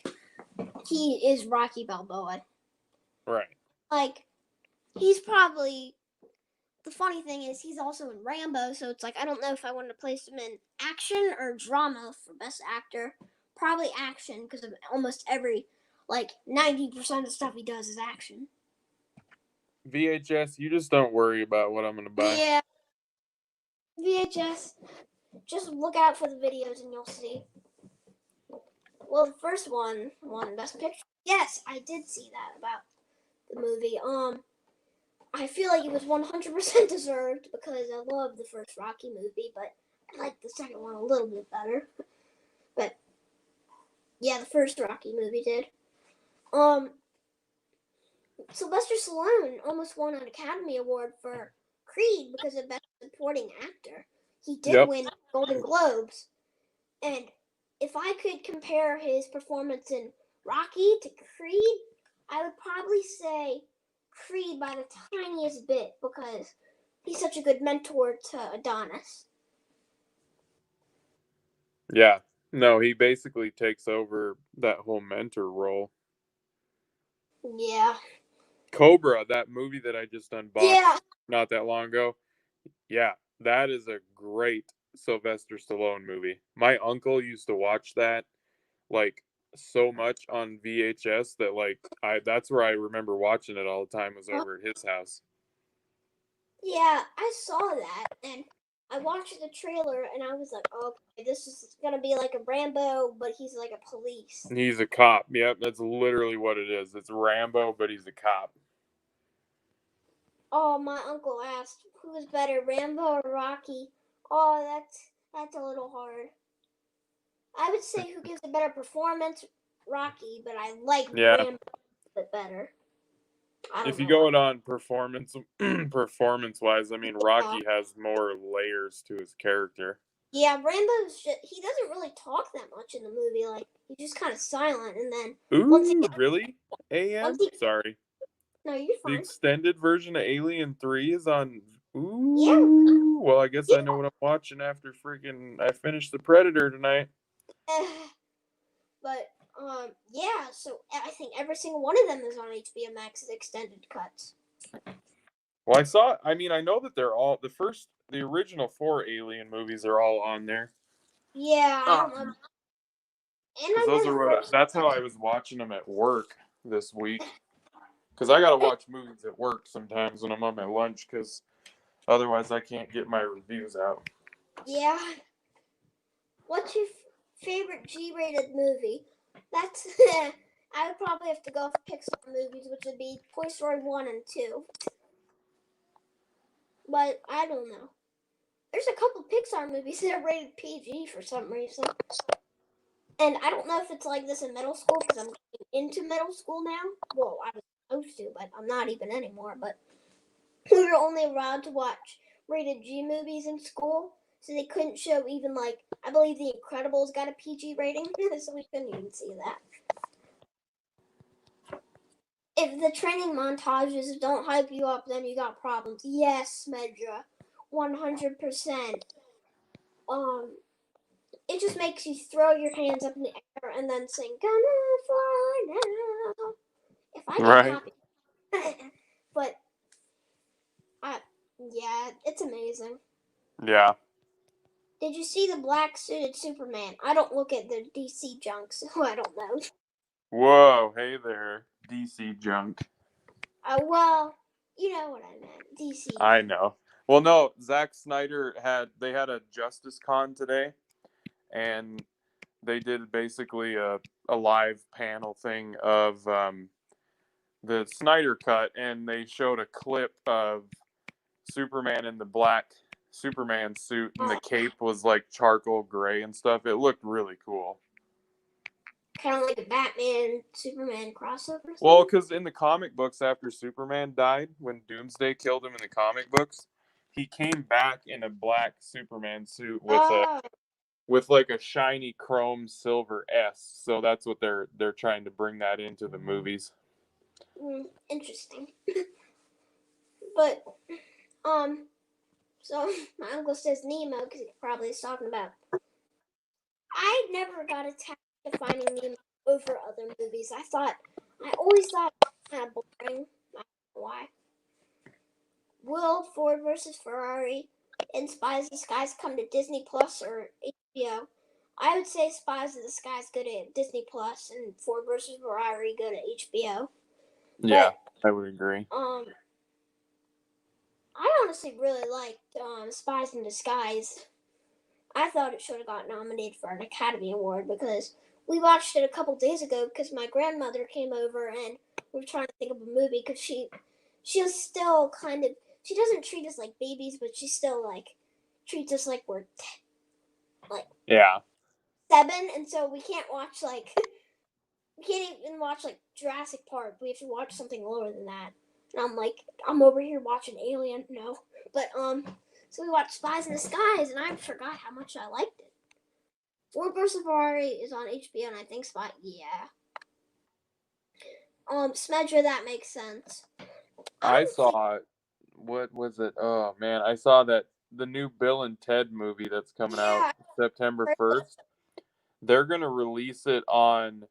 he is Rocky Balboa. Right. Like, he's probably. The funny thing is, he's also in Rambo, so it's like, I don't know if I want to place him in action or drama for Best Actor. Probably action, because of almost every, like, 90% of stuff he does is action. VHS, you just don't worry about what I'm gonna buy. Yeah. VHS. Just look out for the videos and you'll see. Well, the first one won Best Picture. Yes, I did see that about the movie. I feel like it was 100% deserved because I love the first Rocky movie, but I like the second one a little bit better. But yeah, the first Rocky movie did. Sylvester Stallone almost won an Academy Award for Creed because of Best Supporting Actor. He did Yep. win Golden Globes. And if I could compare his performance in Rocky to Creed, I would probably say Creed by the tiniest bit because he's such a good mentor to Adonis. Yeah. No, he basically takes over that whole mentor role. Yeah. Cobra, that movie that I just unboxed Yeah. not that long ago. Yeah, that is a great Sylvester Stallone movie. My uncle used to watch that like so much on VHS that like that's where I remember watching it all the time was over at his house. Yeah, I saw that and I watched the trailer and I was like, okay, this is gonna be like a Rambo, but he's like a police. He's a cop. Yep, that's literally what it is. It's Rambo, but he's a cop. Oh, my uncle asked who was better, Rambo or Rocky. Oh, that's a little hard. I would say who gives a better performance, Rocky, but I like Yeah. Rambo a bit better. I don't If you know go why. it on performance wise, I mean Rocky has more layers to his character. Yeah, he doesn't really talk that much in the movie. Like he's just kind of silent, and then Ooh, really? once AM? he Sorry. no, you're The fine. extended version of Alien 3 is on. Yeah, Ooh. Well, I guess yeah. I know what I'm watching after freaking I finished The Predator tonight. But yeah. So I think every single one of them is on HBO Max's extended cuts. Well, I know that they're all the original 4 Alien movies are all on there. Yeah, I don't know. And Because I those know are the first. that's how I was watching them at work this week. Because I gotta watch movies at work sometimes when I'm on my lunch. Because otherwise I can't get my reviews out. Yeah. What's your favorite G-rated movie? That's I would probably have to go for Pixar movies, which would be Toy Story 1 and 2. But I don't know. There's a couple Pixar movies that are rated PG for some reason. And I don't know if it's like this in middle school because I'm getting into middle school now. Well, I was supposed to, but I'm not even anymore. But we were only allowed to watch rated G movies in school. So they couldn't show even like, I believe The Incredibles got a PG rating. So we couldn't even see that. If the training montages don't hype you up, then you got problems. Yes, Medra, 100%. It just makes you throw your hands up in the air and then sing "Gonna Fly Now." If I get Right. copy, but yeah, it's amazing. Yeah. Did you see the black suited Superman? I don't look at the DC junk, so I don't know. Whoa, hey there, DC junk. Well, you know what I meant. DC. I know. Well, no, Zack Snyder had a Justice Con today, and they did basically a live panel thing of the Snyder cut, and they showed a clip of Superman in the black Superman suit, and the cape was like charcoal gray and stuff. It looked really cool. Kind of like a Batman Superman crossover thing? Well, because in the comic books, after Superman died, when Doomsday killed him in the comic books, he came back in a black Superman suit with like a shiny chrome silver S. So that's what they're trying to bring that into the movies. Interesting. But so my uncle says Nemo because he probably is talking about. I never got attached to Finding Nemo over other movies. I always thought it was kind of boring. I don't know why. Will Ford versus Ferrari and Spies of the Skies come to Disney Plus or HBO? I would say Spies of the Skies go to Disney Plus and Ford versus Ferrari go to HBO. Yeah, But, I would agree. I honestly really liked Spies in Disguise. I thought it should have got nominated for an Academy Award because we watched it a couple days ago because my grandmother came over and we were trying to think of a movie because she was still kind of, she doesn't treat us like babies, but she still like treats us like we're like Yeah. 7, and so we can't watch like we can't even watch like Jurassic Park. We have to watch something lower than that. And I'm like, I'm over here watching Alien. No. But so we watched Spies in Disguise, and I forgot how much I liked it. Ford vs. Ferrari is on HBO, and I think yeah. Smedra, that makes sense. I saw what was it? Oh man, I saw that the new Bill and Ted movie that's coming out Yeah. September 1st. They're gonna release it on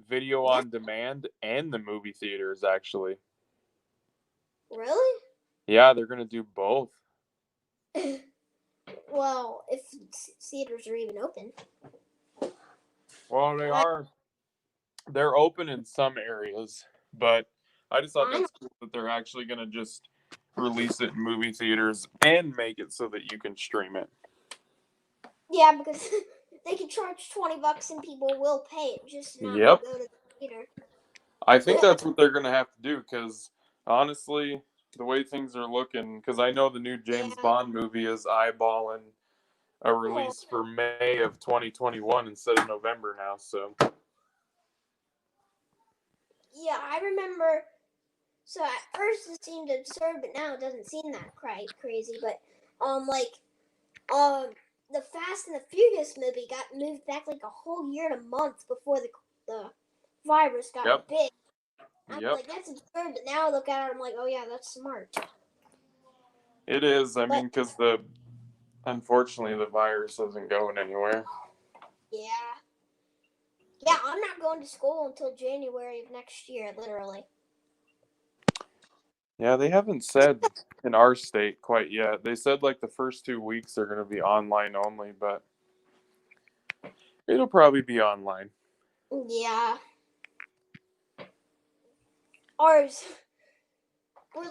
video on demand and the movie theaters actually. Really? Yeah, they're gonna do both. Well, if theaters are even open. Well, they are. They're open in some areas, but I just thought that's cool that they're actually gonna just release it in movie theaters and make it so that you can stream it. Yeah, because they can charge $20 and people will pay it just not to go to the theater. I think that's what they're gonna have to do because honestly, the way things are looking, because I know the new James Bond movie is eyeballing a release for May of 2021 instead of November now. So yeah, I remember. So at first it seemed absurd, but now it doesn't seem that crazy. But the Fast and the Furious movie got moved back like a whole year and a month before the virus got big. I'm like, that's absurd, but now I look at it, I'm like, oh yeah, that's smart. it is. I mean, because unfortunately the virus isn't going anywhere. Yeah. Yeah, I'm not going to school until January of next year, literally. Yeah, they haven't said in our state quite yet. They said like the first 2 weeks are going to be online only, but it'll probably be online. Yeah. Ours, we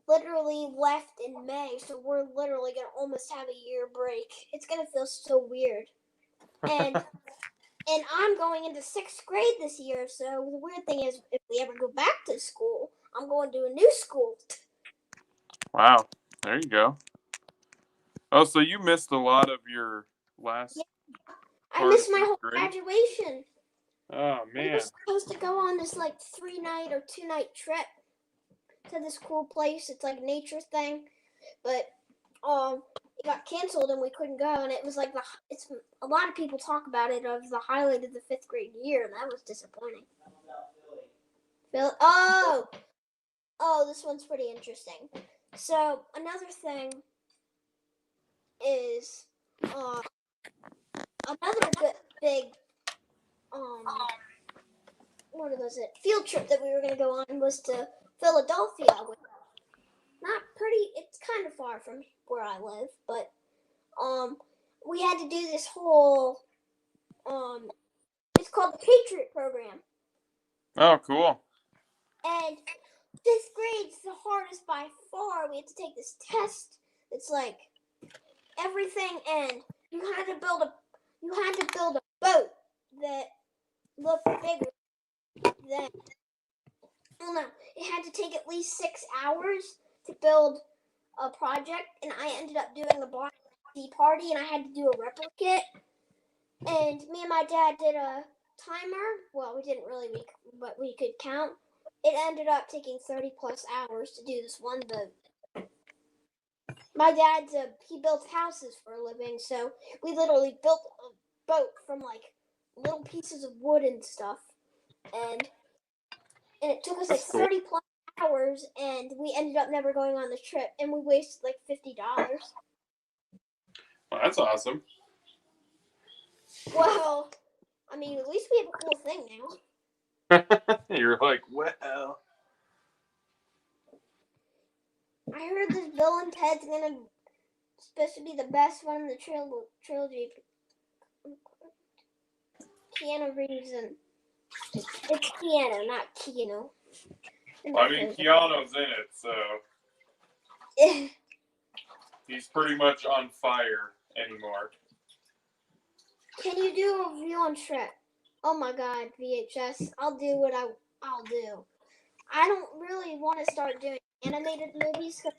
literally left in May, so we're literally going to almost have a year break. It's going to feel so weird. And I'm going into 6th grade this year, so the weird thing is if we ever go back to school, I'm going to a new school. Wow, there you go. Oh, so you missed a lot of your last I missed my whole graduation. Oh, man. We were supposed to go on this, 3-night or 2-night trip to this cool place. It's like a nature thing. But, it got canceled and we couldn't go. And it was like, it's a lot of people talk about it as the highlight of the 5th grade year. And that was disappointing. Oh, this one's pretty interesting. So, another thing is, another big, what was it? Field trip that we were going to go on was to Philadelphia. It's kind of far from where I live, but, we had to do this whole, it's called the Patriot Program. Oh, cool. And 5th grade's the hardest by far. We had to take this test. It's like everything, and you had to build a boat that looked bigger than. Well, no, it had to take at least 6 hours to build a project, and I ended up doing a Black Sea party, and I had to do a replicate. And me and my dad did a timer. Well, we didn't really, but we could count. It ended up taking 30 plus hours to do this one boat. My dad's he builds houses for a living, so we literally built a boat from little pieces of wood and stuff, and it took us 30 plus hours, and we ended up never going on the trip, and we wasted $50. Well, that's awesome. Well, I mean, at least we have a cool thing now. You're like, well. I heard this Bill and Ted's supposed to be the best one in the trilogy. Keanu Reeves and it's Keanu, not Keanu. I mean, Keanu's in it, so he's pretty much on fire anymore. Can you do a review on Shrek? Oh my God, VHS! I'll do what I'll do. I don't really want to start doing animated movies because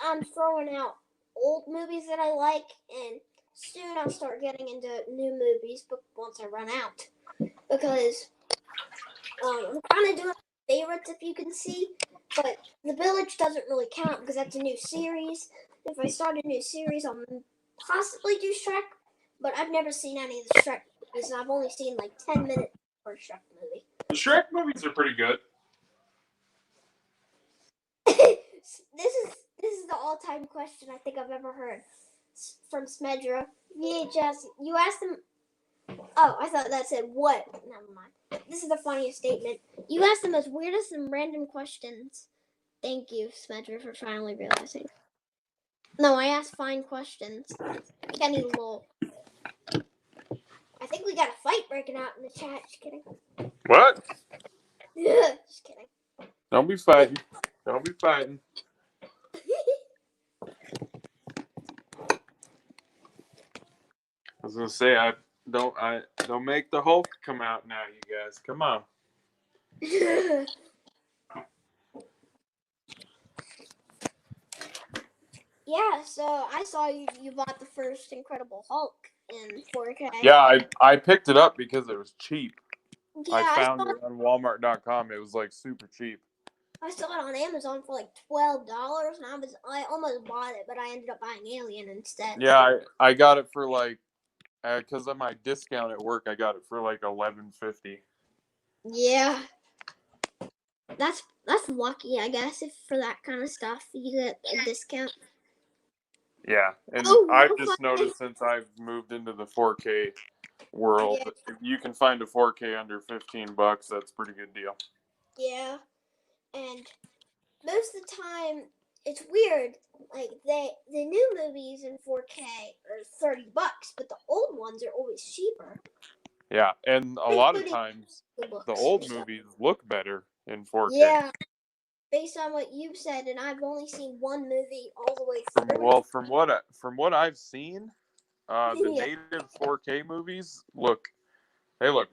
I'm throwing out old movies that I like, and soon I'll start getting into new movies. But once I run out, because I'm kind of doing favorites, if you can see. But The Village doesn't really count because that's a new series. If I start a new series, I'll possibly do Shrek. But I've never seen any of the Shrek movies, and I've only seen like 10 minutes for a Shrek movie. The Shrek movies are pretty good. This is the all-time question I think I've ever heard from Smedra. VHS, you asked them. Oh, I thought that said what. Never mind. This is the funniest statement. You asked the most weirdest and random questions. Thank you, Smedra, for finally realizing. No, I asked fine questions. Kenny lol. I think we got a fight breaking out in the chat. Just kidding. What? Just kidding. Don't be fighting. Don't be fighting. I was gonna say I don't make the Hulk come out now, you guys. Come on. Yeah, so I saw you bought the first Incredible Hulk in 4K. Yeah, I picked it up because it was cheap. Yeah, I found it on Walmart.com. It was like super cheap. I saw it on Amazon for like $12, and I almost bought it, but I ended up buying Alien instead. Yeah, I got it for like because of my discount at work. I got it for like $11.50. Yeah, that's lucky, I guess, if for that kind of stuff you get a discount. Yeah, and Oh, I've just noticed since I've moved into the 4K world, Yeah. if you can find a 4K under $15, that's a pretty good deal. Yeah, and most of the time it's weird. Like the new movies in 4K are $30, but the old ones are always cheaper. Yeah, and a lot of Including times the books the old or stuff. movies look better in 4K. Yeah, based on what you've said, and I've only seen one movie all the way through. Well, from what I've seen, the Yeah. native 4K movies look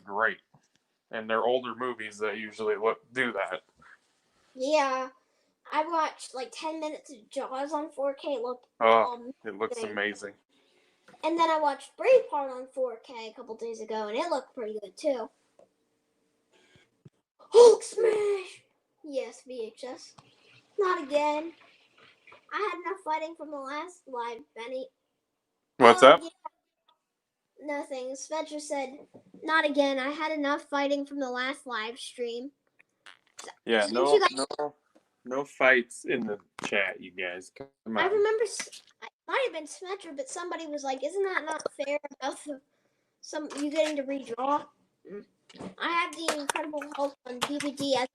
great, and they're older movies that usually do that. Yeah, I watched like 10 minutes of Jaws on 4K. It looks amazing. And then I watched Braveheart on 4K a couple days ago, and it looked pretty good too. Hulk smash! Yes, VHS. Not again. I had enough fighting from the last live, Benny. What's up? Yeah. Nothing. Spencer said, not again. I had enough fighting from the last live stream. Yeah, no fights in the chat, you guys. Come on. I remember, it might have been Spencer, but somebody was like, isn't that not fair about you getting to redraw? I have the Incredible Hulk on DVD as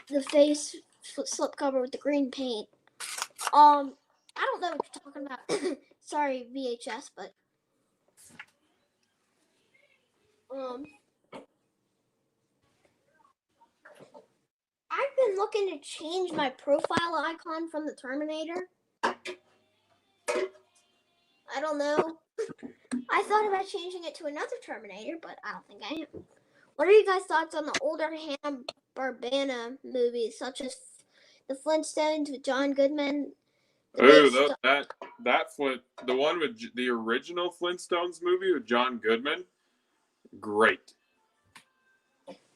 the face slipcover with the green paint. I don't know what you're talking about. Sorry, VHS, but I've been looking to change my profile icon from the Terminator. I don't know. I thought about changing it to another Terminator, but I don't think I am. What are you guys' thoughts on the older Hanna-Barbera movies, such as The Flintstones with John Goodman? The one with the original Flintstones movie with John Goodman, great.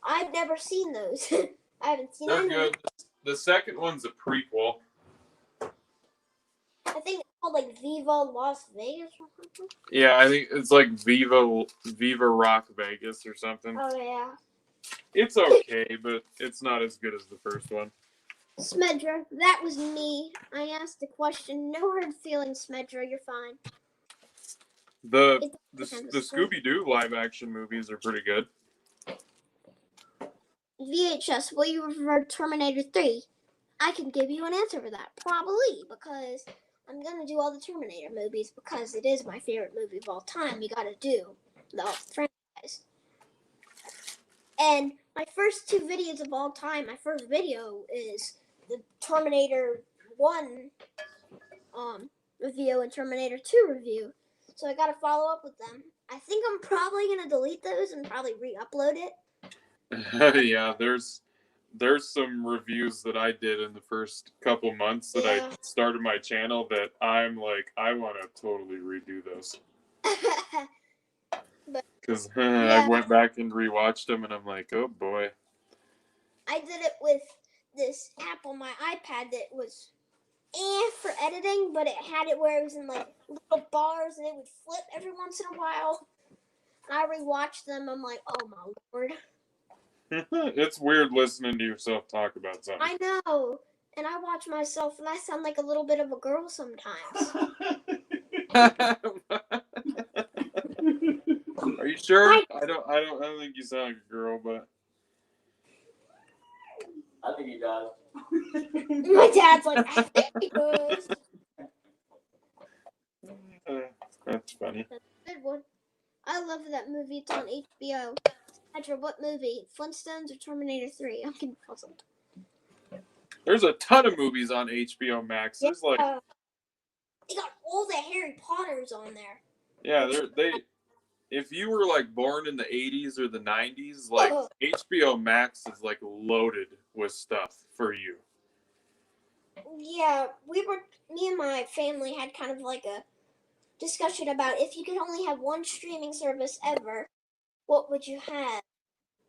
I've never seen those. I haven't seen They're any. good. The second one's a prequel. I think it's called like Viva Las Vegas or something. Yeah, I think it's like Viva Rock Vegas or something. Oh yeah. It's okay, but it's not as good as the first one. Smedra, that was me. I asked a question. No hard feelings, Smedra. You're fine. The Scooby-Doo live action movies are pretty good. VHS, will you prefer Terminator 3? I can give you an answer for that. Probably, because I'm going to do all the Terminator movies because it is my favorite movie of all time. You got to do the franchise. And my first two videos of all time, my first video is the Terminator 1 review and Terminator 2 review. So I got to follow up with them. I think I'm probably going to delete those and probably re-upload it. Yeah, there's some reviews that I did in the first couple months that I started my channel that I'm like, I want to totally redo those. Because I went back and rewatched them and I'm like, oh boy. I did it with this app on my iPad that was for editing, but it had it where it was in like little bars and it would flip every once in a while. And I rewatched them. I'm like, oh my lord. It's weird listening to yourself talk about something. I know. And I watch myself and I sound like a little bit of a girl sometimes. Are you sure? I don't think you sound like a girl, but I think he does. My dad's like, I think he does. That's funny. That's a good one. I love that movie. It's on HBO. Petra, what movie? Flintstones or Terminator 3? I'm getting puzzled. There's a ton of movies on HBO Max. There's like they got all the Harry Potters on there. yeah, they if you were like born in the 80s or the 90s, like HBO Max is like loaded with stuff for you. Yeah, me and my family had kind of like a discussion about if you could only have one streaming service ever, what would you have?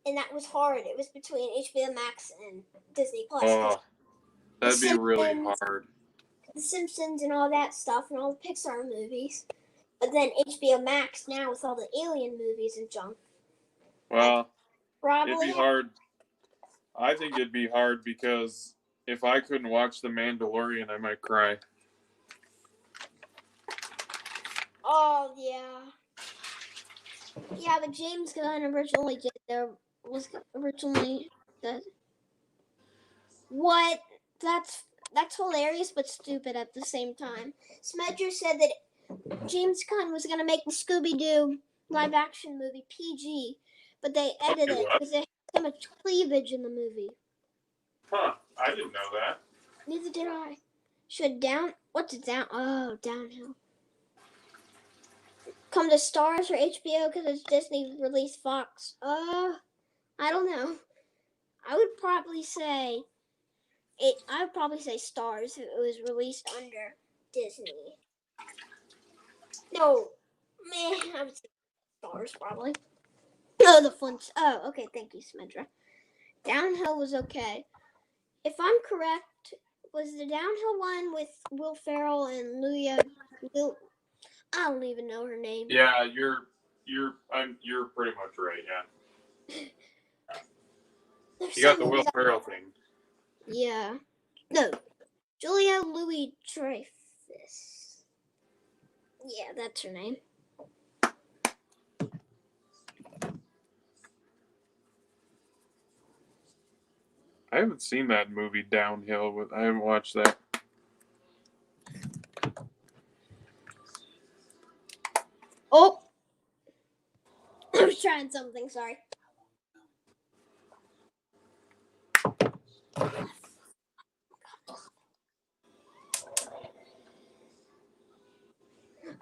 And that was hard. It was between HBO Max and Disney Plus. Oh, that'd be really hard. The Simpsons and all that stuff and all the Pixar movies. But then HBO Max now with all the Alien movies and junk. Well, probably it'd be hard. I think it'd be hard because if I couldn't watch The Mandalorian, I might cry. Oh, yeah. Yeah, but James Gunn originally did there was originally the what? That's hilarious but stupid at the same time. Smedger said that James Gunn was gonna make the Scooby-Doo live action movie PG, but they edited it because they had so much cleavage in the movie. Huh, I didn't know that. Neither did I. What's it down? Oh, Downhill. Come to Stars or HBO because it's Disney released Fox. I don't know. I would probably say Stars if it was released under Disney. No, I would say Stars probably. No, the Flintstones. Oh, okay. Thank you, Smedra. Downhill was okay. If I'm correct, was the Downhill one with Will Ferrell and Luya? I don't even know her name. Yeah, you're pretty much right. Yeah. You got the Will Ferrell thing. Yeah. No, Julia Louis-Dreyfus. Yeah, that's her name. I haven't seen that movie Downhill. I haven't watched that. Oh! I was trying something, sorry.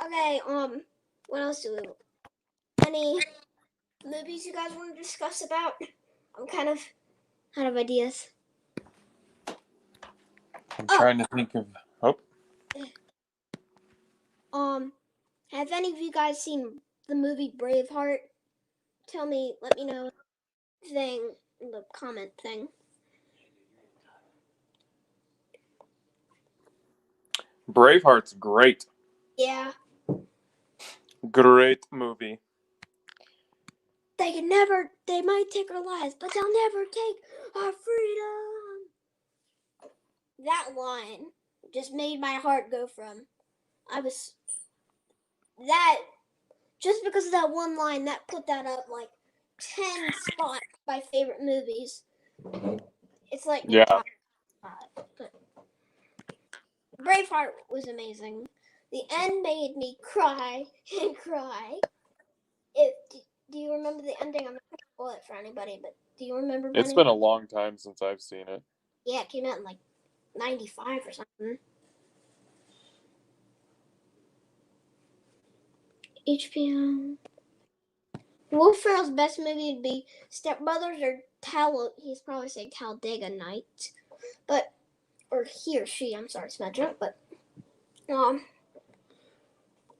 Okay, what else do we... Any movies you guys want to discuss about? I'm kind of out of ideas. I'm trying to think of... Have any of you guys seen the movie Braveheart? Let me know in the comment thing. Braveheart's great. Yeah. Great movie. They might take our lives, but they'll never take our freedom. That line just made my heart go from, just because of that one line, that put that up like 10 spots by favorite movies. It's like, yeah. But Braveheart was amazing. The end made me cry and cry. Do you remember the ending? I'm not going to spoil it for anybody, but do you remember? It's been a long time since I've seen it. Yeah, it came out in like 95 or something. HBO. Will Ferrell's best movie would be Step Brothers or he's probably saying Talladega Nights. Or he or she, I'm sorry, Smedra, but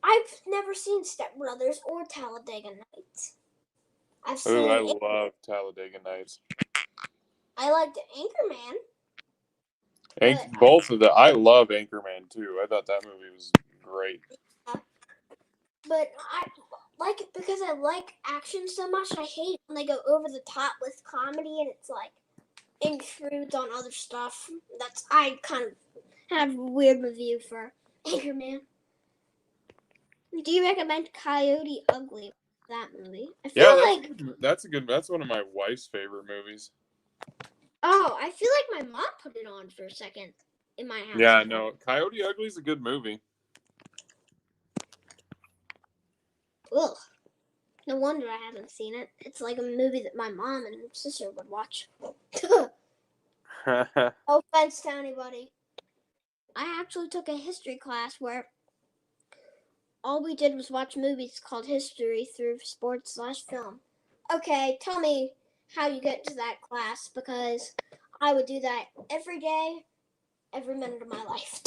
I've never seen Step Brothers or Talladega Nights. I love Talladega Nights. I liked Anchorman. But Both of the I love Anchorman too. I thought that movie was great. but I like it because I like action so much. I hate when they go over the top with comedy and it's like intrudes on other stuff. I kind of have a weird review for Anchorman. Do you recommend Coyote Ugly? That movie? I feel like that's one of my wife's favorite movies. I feel like my mom put it on for a second in my house. Yeah, no, Coyote Ugly is a good movie. Ugh. No wonder I haven't seen it. It's like a movie that my mom and sister would watch. No offense to anybody. I actually took a history class where all we did was watch movies called history through sports/film. Okay, tell me how you get to that class because I would do that every day, every minute of my life.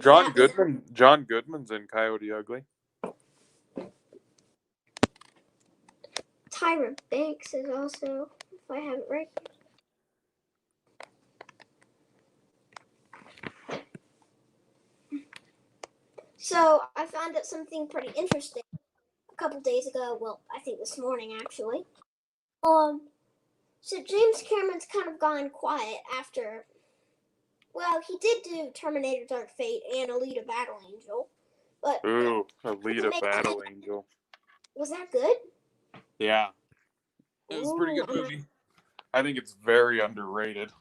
John Goodman's in Coyote Ugly. Tyra Banks is also, if I have it right. So I found out something pretty interesting a couple days ago. Well, I think this morning actually. So James Cameron's kind of gone quiet after. Well, he did do Terminator: Dark Fate and Alita: Battle Angel, but Ooh, Alita: Battle Angel. Was that good? Yeah, it was a pretty good movie. I think it's very underrated.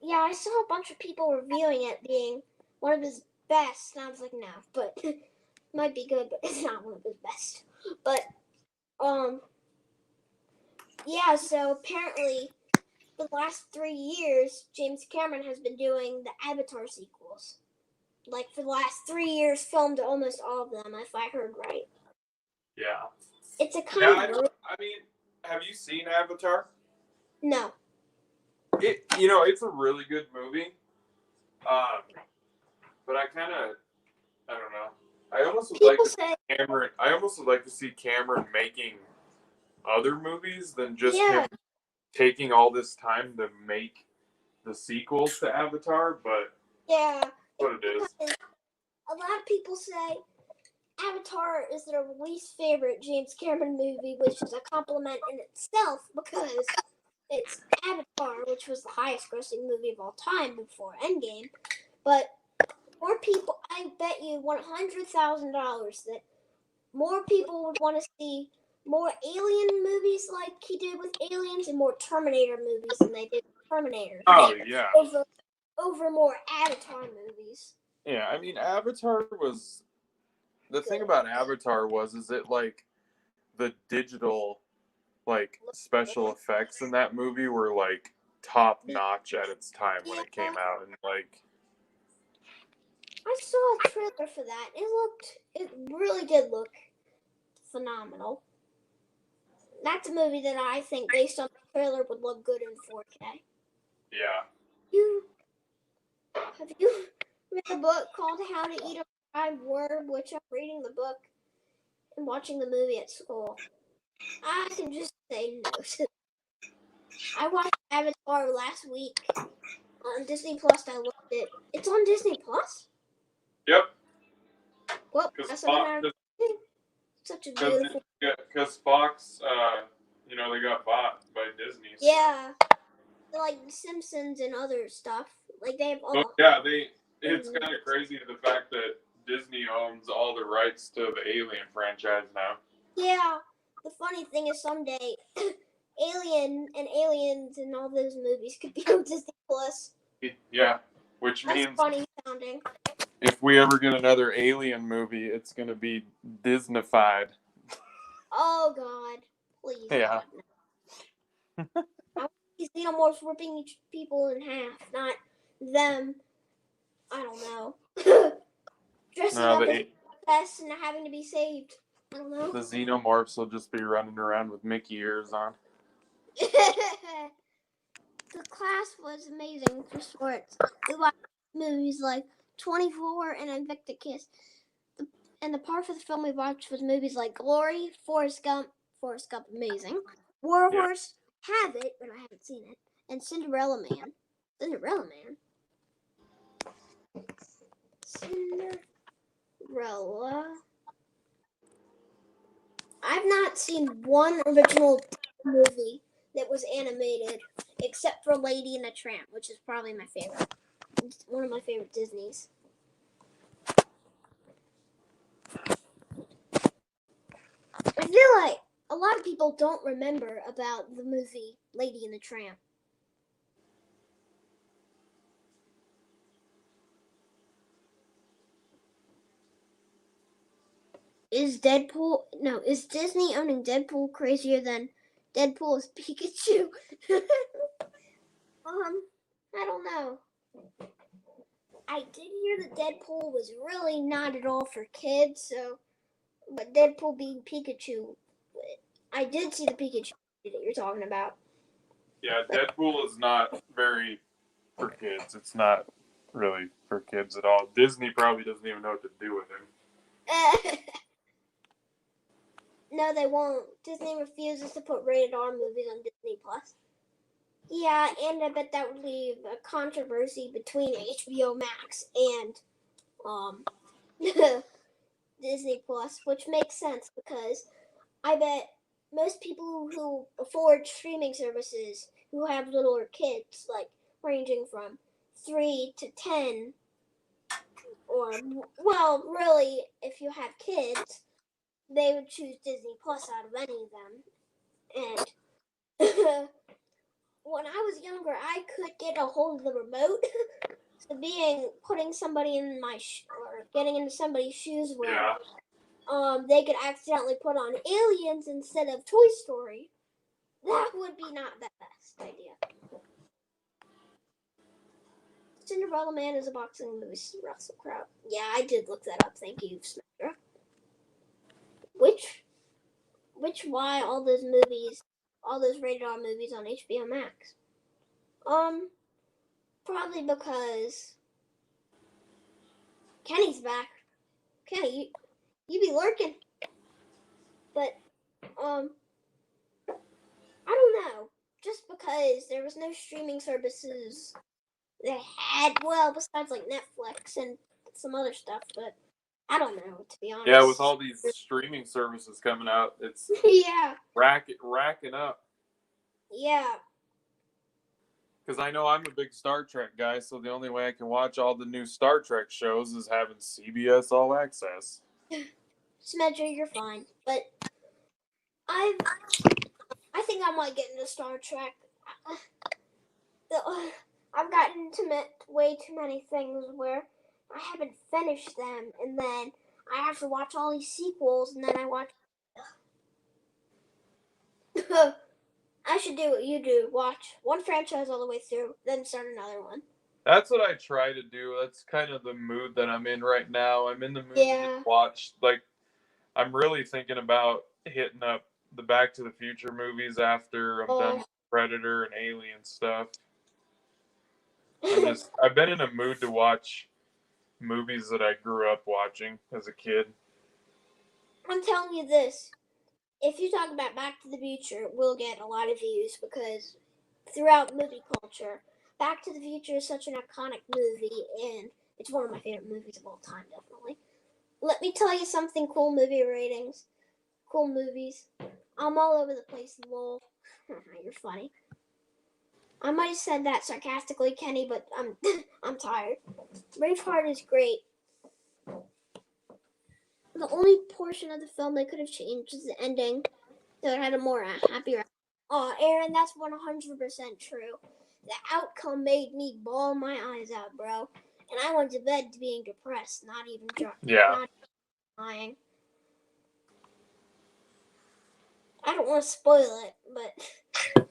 Yeah, I saw a bunch of people reviewing it being one of his best, and I was like, no, but it might be good, but it's not one of his best. But yeah. So apparently, for the last 3 years, James Cameron has been doing the Avatar sequels. Like for the last 3 years, filmed almost all of them, if I heard right. Yeah. It's a kind of. I mean, have you seen Avatar? No. It's a really good movie. But I don't know. I almost would like to see Cameron making other movies than just him taking all this time to make the sequels to Avatar, but what it is. A lot of people say Avatar is their least favorite James Cameron movie, which is a compliment in itself because it's Avatar, which was the highest grossing movie of all time before Endgame. But more people, I bet you $100,000 that more people would want to see more Alien movies like he did with Aliens and more Terminator movies than they did with Terminator. Oh, yeah. Over more Avatar movies. Yeah, I mean, Avatar was... The thing about Avatar is it, like, the digital, like, special effects in that movie were, like, top-notch at its time when it came out, and, like... I saw a trailer for that. It really did look phenomenal. That's a movie that I think, based on the trailer, would look good in 4K. Yeah. Have you read a book called How to Eat a Fried Worm, which I'm reading the book and watching the movie at school? I can just say no to that. I watched Avatar last week on Disney Plus. I loved it. It's on Disney Plus? Yep. Well, that's such a beautiful... Because Fox, they got bought by Disney. So. Yeah. Like The Simpsons and other stuff. Like they have all. Well, yeah, it's kind of crazy the fact that Disney owns all the rights to the Alien franchise now. Yeah. The funny thing is someday Aliens and all those movies could be on Disney Plus. Yeah. Which That's means funny sounding. If we ever get another Alien movie, it's gonna be Disneyfied. Oh God. Please. Yeah. I want to see xenomorphs ripping people in half, not them. I don't know. Dressing up as best and having to be saved. I don't know. The xenomorphs will just be running around with Mickey ears on. The class was amazing for sports. We watched movies like 24 and Invictus. And the part of the film we watched was movies like Glory, Forrest Gump, amazing. War Horse, have it, but I haven't seen it. and Cinderella Man. Cinderella Man? Cinderella. I've not seen one original movie that was animated except for Lady and the Tramp, which is probably my favorite. It's one of my favorite Disneys. I feel like a lot of people don't remember about the movie Lady and the Tramp. Is Disney owning Deadpool crazier than Deadpool is Pikachu? I don't know. I did hear that Deadpool was really not at all for kids, but Deadpool being Pikachu, I did see the Pikachu that you're talking about. Yeah, Deadpool is not very for kids. It's not really for kids at all. Disney probably doesn't even know what to do with him. No, they won't. Disney refuses to put rated R movies on Disney Plus. Yeah, and I bet that would leave a controversy between HBO Max and Disney Plus, which makes sense because I bet most people who afford streaming services who have littler kids, like ranging from 3 to 10, or, well, really, if you have kids, they would choose Disney Plus out of any of them. And when I was younger, I could get a hold of the remote. So putting somebody in or getting into somebody's shoes where they could accidentally put on Aliens instead of Toy Story. That would be not the best idea. Cinderella Man is a boxing movie. Russell Crowe. Yeah, I did look that up. Thank you, Smacker. Why all those rated R movies on HBO Max? Probably because Kenny's back. Kenny, you be lurking. But, I don't know. Just because there was no streaming services that had, well, besides like Netflix and some other stuff, but I don't know, to be honest. Yeah, with all these streaming services coming out, it's yeah, racking up. Yeah. Because I know I'm a big Star Trek guy, so the only way I can watch all the new Star Trek shows is having CBS All Access. Smedger, you're fine, but I think I might get into Star Trek. I've gotten into way too many things where I haven't finished them, and then I have to watch all these sequels, and then I watch. I should do what you do. Watch one franchise all the way through, then start another one. That's what I try to do. That's kind of the mood that I'm in right now. I'm in the mood to watch. Like, I'm really thinking about hitting up the Back to the Future movies after I'm done with Predator and Alien stuff. I've been in a mood to watch movies that I grew up watching as a kid. I'm telling you this. If you talk about Back to the Future, we'll get a lot of views because throughout movie culture, Back to the Future is such an iconic movie, and it's one of my favorite movies of all time, definitely. Let me tell you something cool movie ratings. Cool movies. I'm all over the place, lol. You're funny. I might have said that sarcastically, Kenny, but I'm tired. Braveheart is great. The only portion of the film they could have changed is the ending. So it had a more happier. Oh, Aaron, that's 100% true. The outcome made me bawl my eyes out, bro. And I went to bed being depressed, not even drunk. Yeah. Not even lying. I don't want to spoil it, but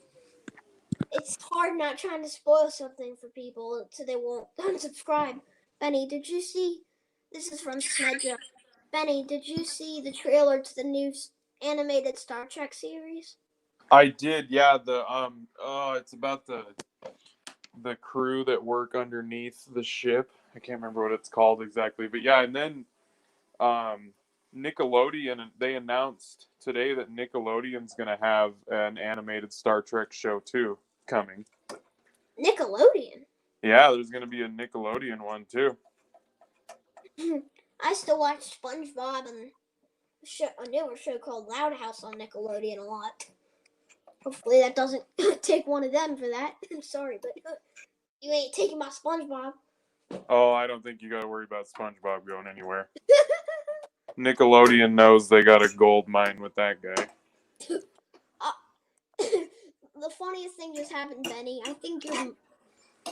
it's hard not trying to spoil something for people so they won't unsubscribe. Benny, did you see? This is from Smedra. Benny, did you see the trailer to the new animated Star Trek series? I did, yeah. It's about the crew that work underneath the ship. I can't remember what it's called exactly, but yeah. And then Nickelodeon, they announced today that Nickelodeon's going to have an animated Star Trek show too coming. Nickelodeon. Yeah, there's gonna be a Nickelodeon one too. I still watch SpongeBob and a newer show called Loud House on Nickelodeon a lot. Hopefully that doesn't take one of them for that. I'm sorry, but you ain't taking my SpongeBob. Oh, I don't think you gotta worry about SpongeBob going anywhere. Nickelodeon knows they got a gold mine with that guy. The funniest thing just happened, Benny. I think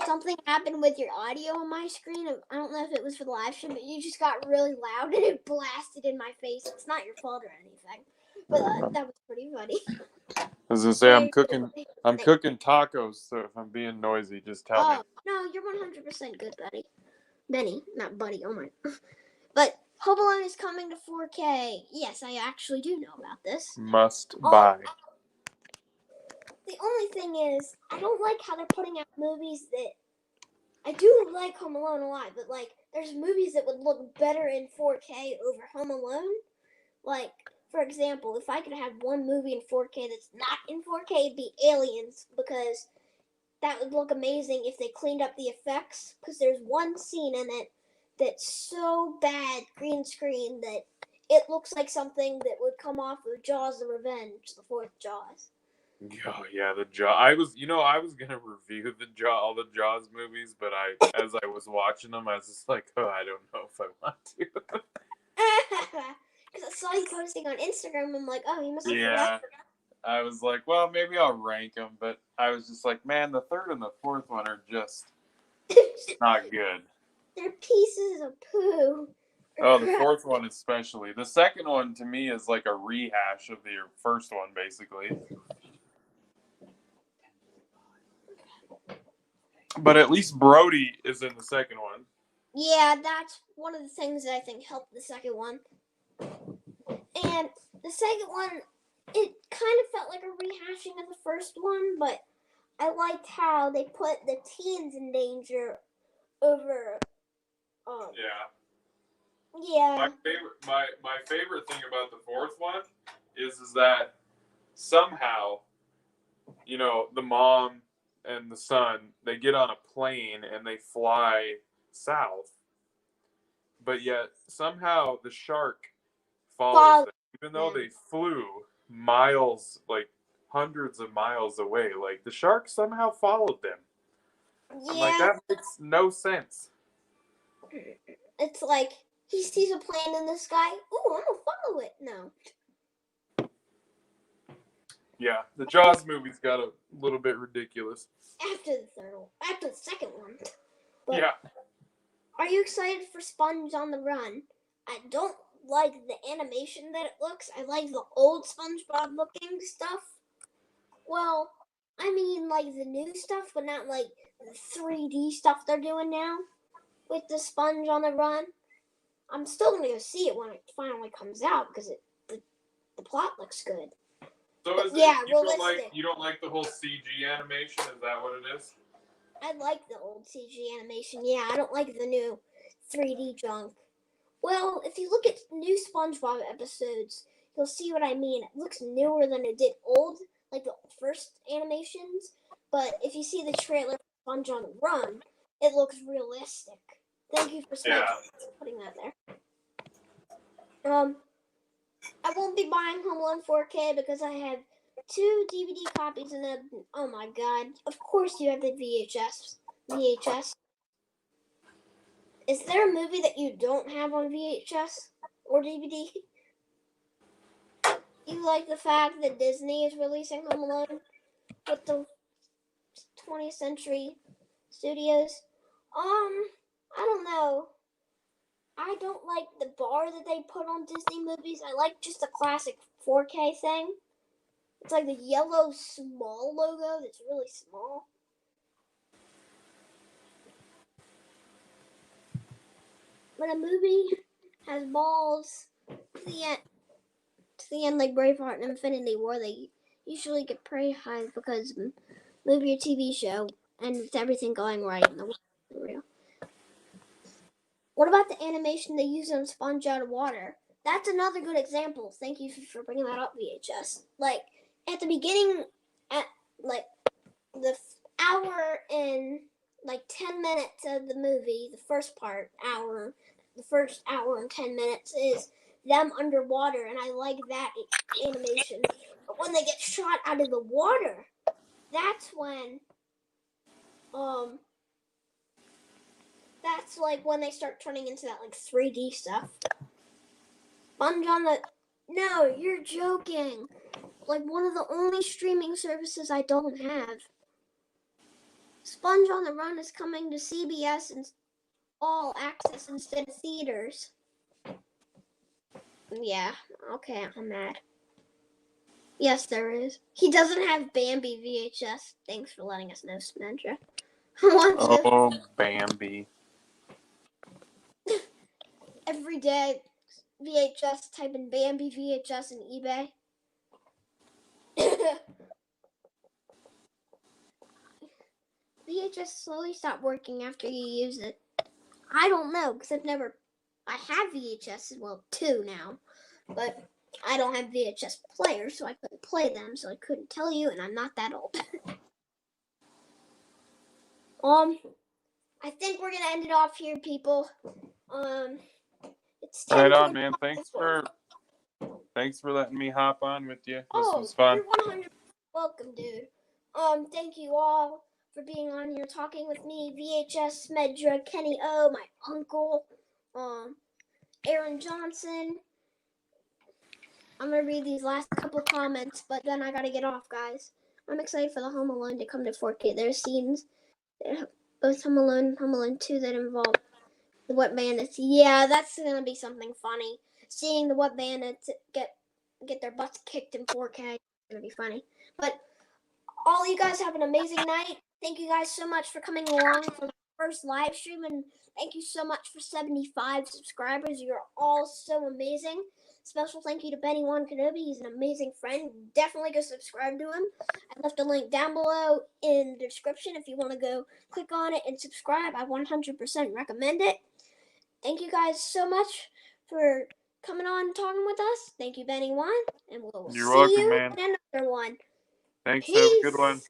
something happened with your audio on my screen. I don't know if it was for the live stream, but you just got really loud and it blasted in my face. It's not your fault or anything, but that was pretty funny. As I say, I'm cooking tacos, so if I'm being noisy, just tell me. No, you're 100% good, Benny. Benny, not Buddy. Oh my. But Home Alone is coming to 4K. Yes, I actually do know about this. Must buy. The only thing is, I don't like how they're putting out movies that... I do like Home Alone a lot, but, like, there's movies that would look better in 4K over Home Alone. Like, for example, if I could have one movie in 4K that's not in 4K, it'd be Aliens, because that would look amazing if they cleaned up the effects, because there's one scene in it that's so bad, green screen, that it looks like something that would come off of Jaws the Revenge, the fourth Jaws. Oh yeah, the Jaws. I was gonna review all the Jaws movies, but as I was watching them, I was just like, oh, I don't know if I want to. Because I saw you posting on Instagram, I'm like, oh, you must have Yeah. I was like, well, maybe I'll rank them, but I was just like, man, the third and the fourth one are just not good. They're pieces of poo. Oh, the fourth one especially. The second one to me is like a rehash of the first one, basically. But at least Brody is in the second one. Yeah, that's one of the things that I think helped the second one. And the second one, it kind of felt like a rehashing of the first one, but I liked how they put the teens in danger over. Yeah. My favorite thing about the fourth one is that somehow, the mom and the son, they get on a plane and they fly south, but yet somehow the shark follows them, even though they flew miles, like hundreds of miles away. Like the shark somehow followed them. Yeah. I'm like, that makes no sense. It's like he sees a plane in the sky. Ooh, I'm gonna follow it. No. Yeah, the Jaws movies got a little bit ridiculous. After the second one. But yeah. Are you excited for Sponge on the Run? I don't like the animation that it looks. I like the old SpongeBob looking stuff. Well, I mean like the new stuff, but not like the 3D stuff they're doing now with the Sponge on the Run. I'm still gonna go see it when it finally comes out because the plot looks good. So is realistic. You don't like the whole CG animation? Is that what it is? I like the old CG animation. Yeah, I don't like the new 3D junk. Well, if you look at new SpongeBob episodes, you'll see what I mean. It looks newer than it did old, like the first animations. But if you see the trailer for Sponge on the Run, it looks realistic. Thank you for putting that there. I won't be buying Home Alone 4K because I have 2 DVD copies and oh my god. Of course you have the VHS. Is there a movie that you don't have on VHS or DVD? You like the fact that Disney is releasing Home Alone with the 20th Century Studios? I don't know. I don't like the bar that they put on Disney movies. I like just the classic 4K thing. It's like the yellow small logo that's really small. When a movie has balls to the end like Braveheart and Infinity War, they usually get praised because of the movie or TV show and it's everything going right in the world. What about the animation they use on Sponge Out of Water? That's another good example. Thank you for bringing that up, VHS. Like, at the beginning, at like the hour and like 10 minutes of the movie, the first first hour and 10 minutes is them underwater, and I like that animation. But when they get shot out of the water, that's when that's like when they start turning into that like 3D stuff. Sponge on the No, you're joking. Like one of the only streaming services I don't have. Sponge on the Run is coming to CBS and all access instead of theaters. Yeah, okay, I'm mad. Yes, there is. He doesn't have Bambi VHS. Thanks for letting us know, Samantha. Oh, Bambi. Every day, VHS, type in Bambi VHS in eBay. VHS slowly stopped working after you use it. I don't know, because I have VHS, well, 2 now, but I don't have VHS players, so I couldn't play them, so I couldn't tell you, and I'm not that old. I think we're gonna end it off here, people. It's 10 Right on, man. Thanks for letting me hop on with you. This was fun. You're 100% welcome, dude. Thank you all for being on here talking with me. VHS, Smedra, Kenny O, my uncle, Aaron Johnson. I'm gonna read these last couple comments, but then I gotta get off, guys. I'm excited for the Home Alone to come to 4K. There's scenes, both Home Alone 2, that involve the Wet Bandits. Yeah, that's gonna be something funny. Seeing the Wet Bandits get their butts kicked in 4K is gonna be funny. But all you guys have an amazing night. Thank you guys so much for coming along for the first live stream, and thank you so much for 75 subscribers. You're all so amazing. Special thank you to Wan Kenobi. He's an amazing friend. Definitely go subscribe to him. I left a link down below in the description if you want to go click on it and subscribe. I 100% recommend it. Thank you guys so much for coming on and talking with us. Thank you, Wan, and we'll You're see welcome, you man. in another one. Thanks. Peace. Have a good one.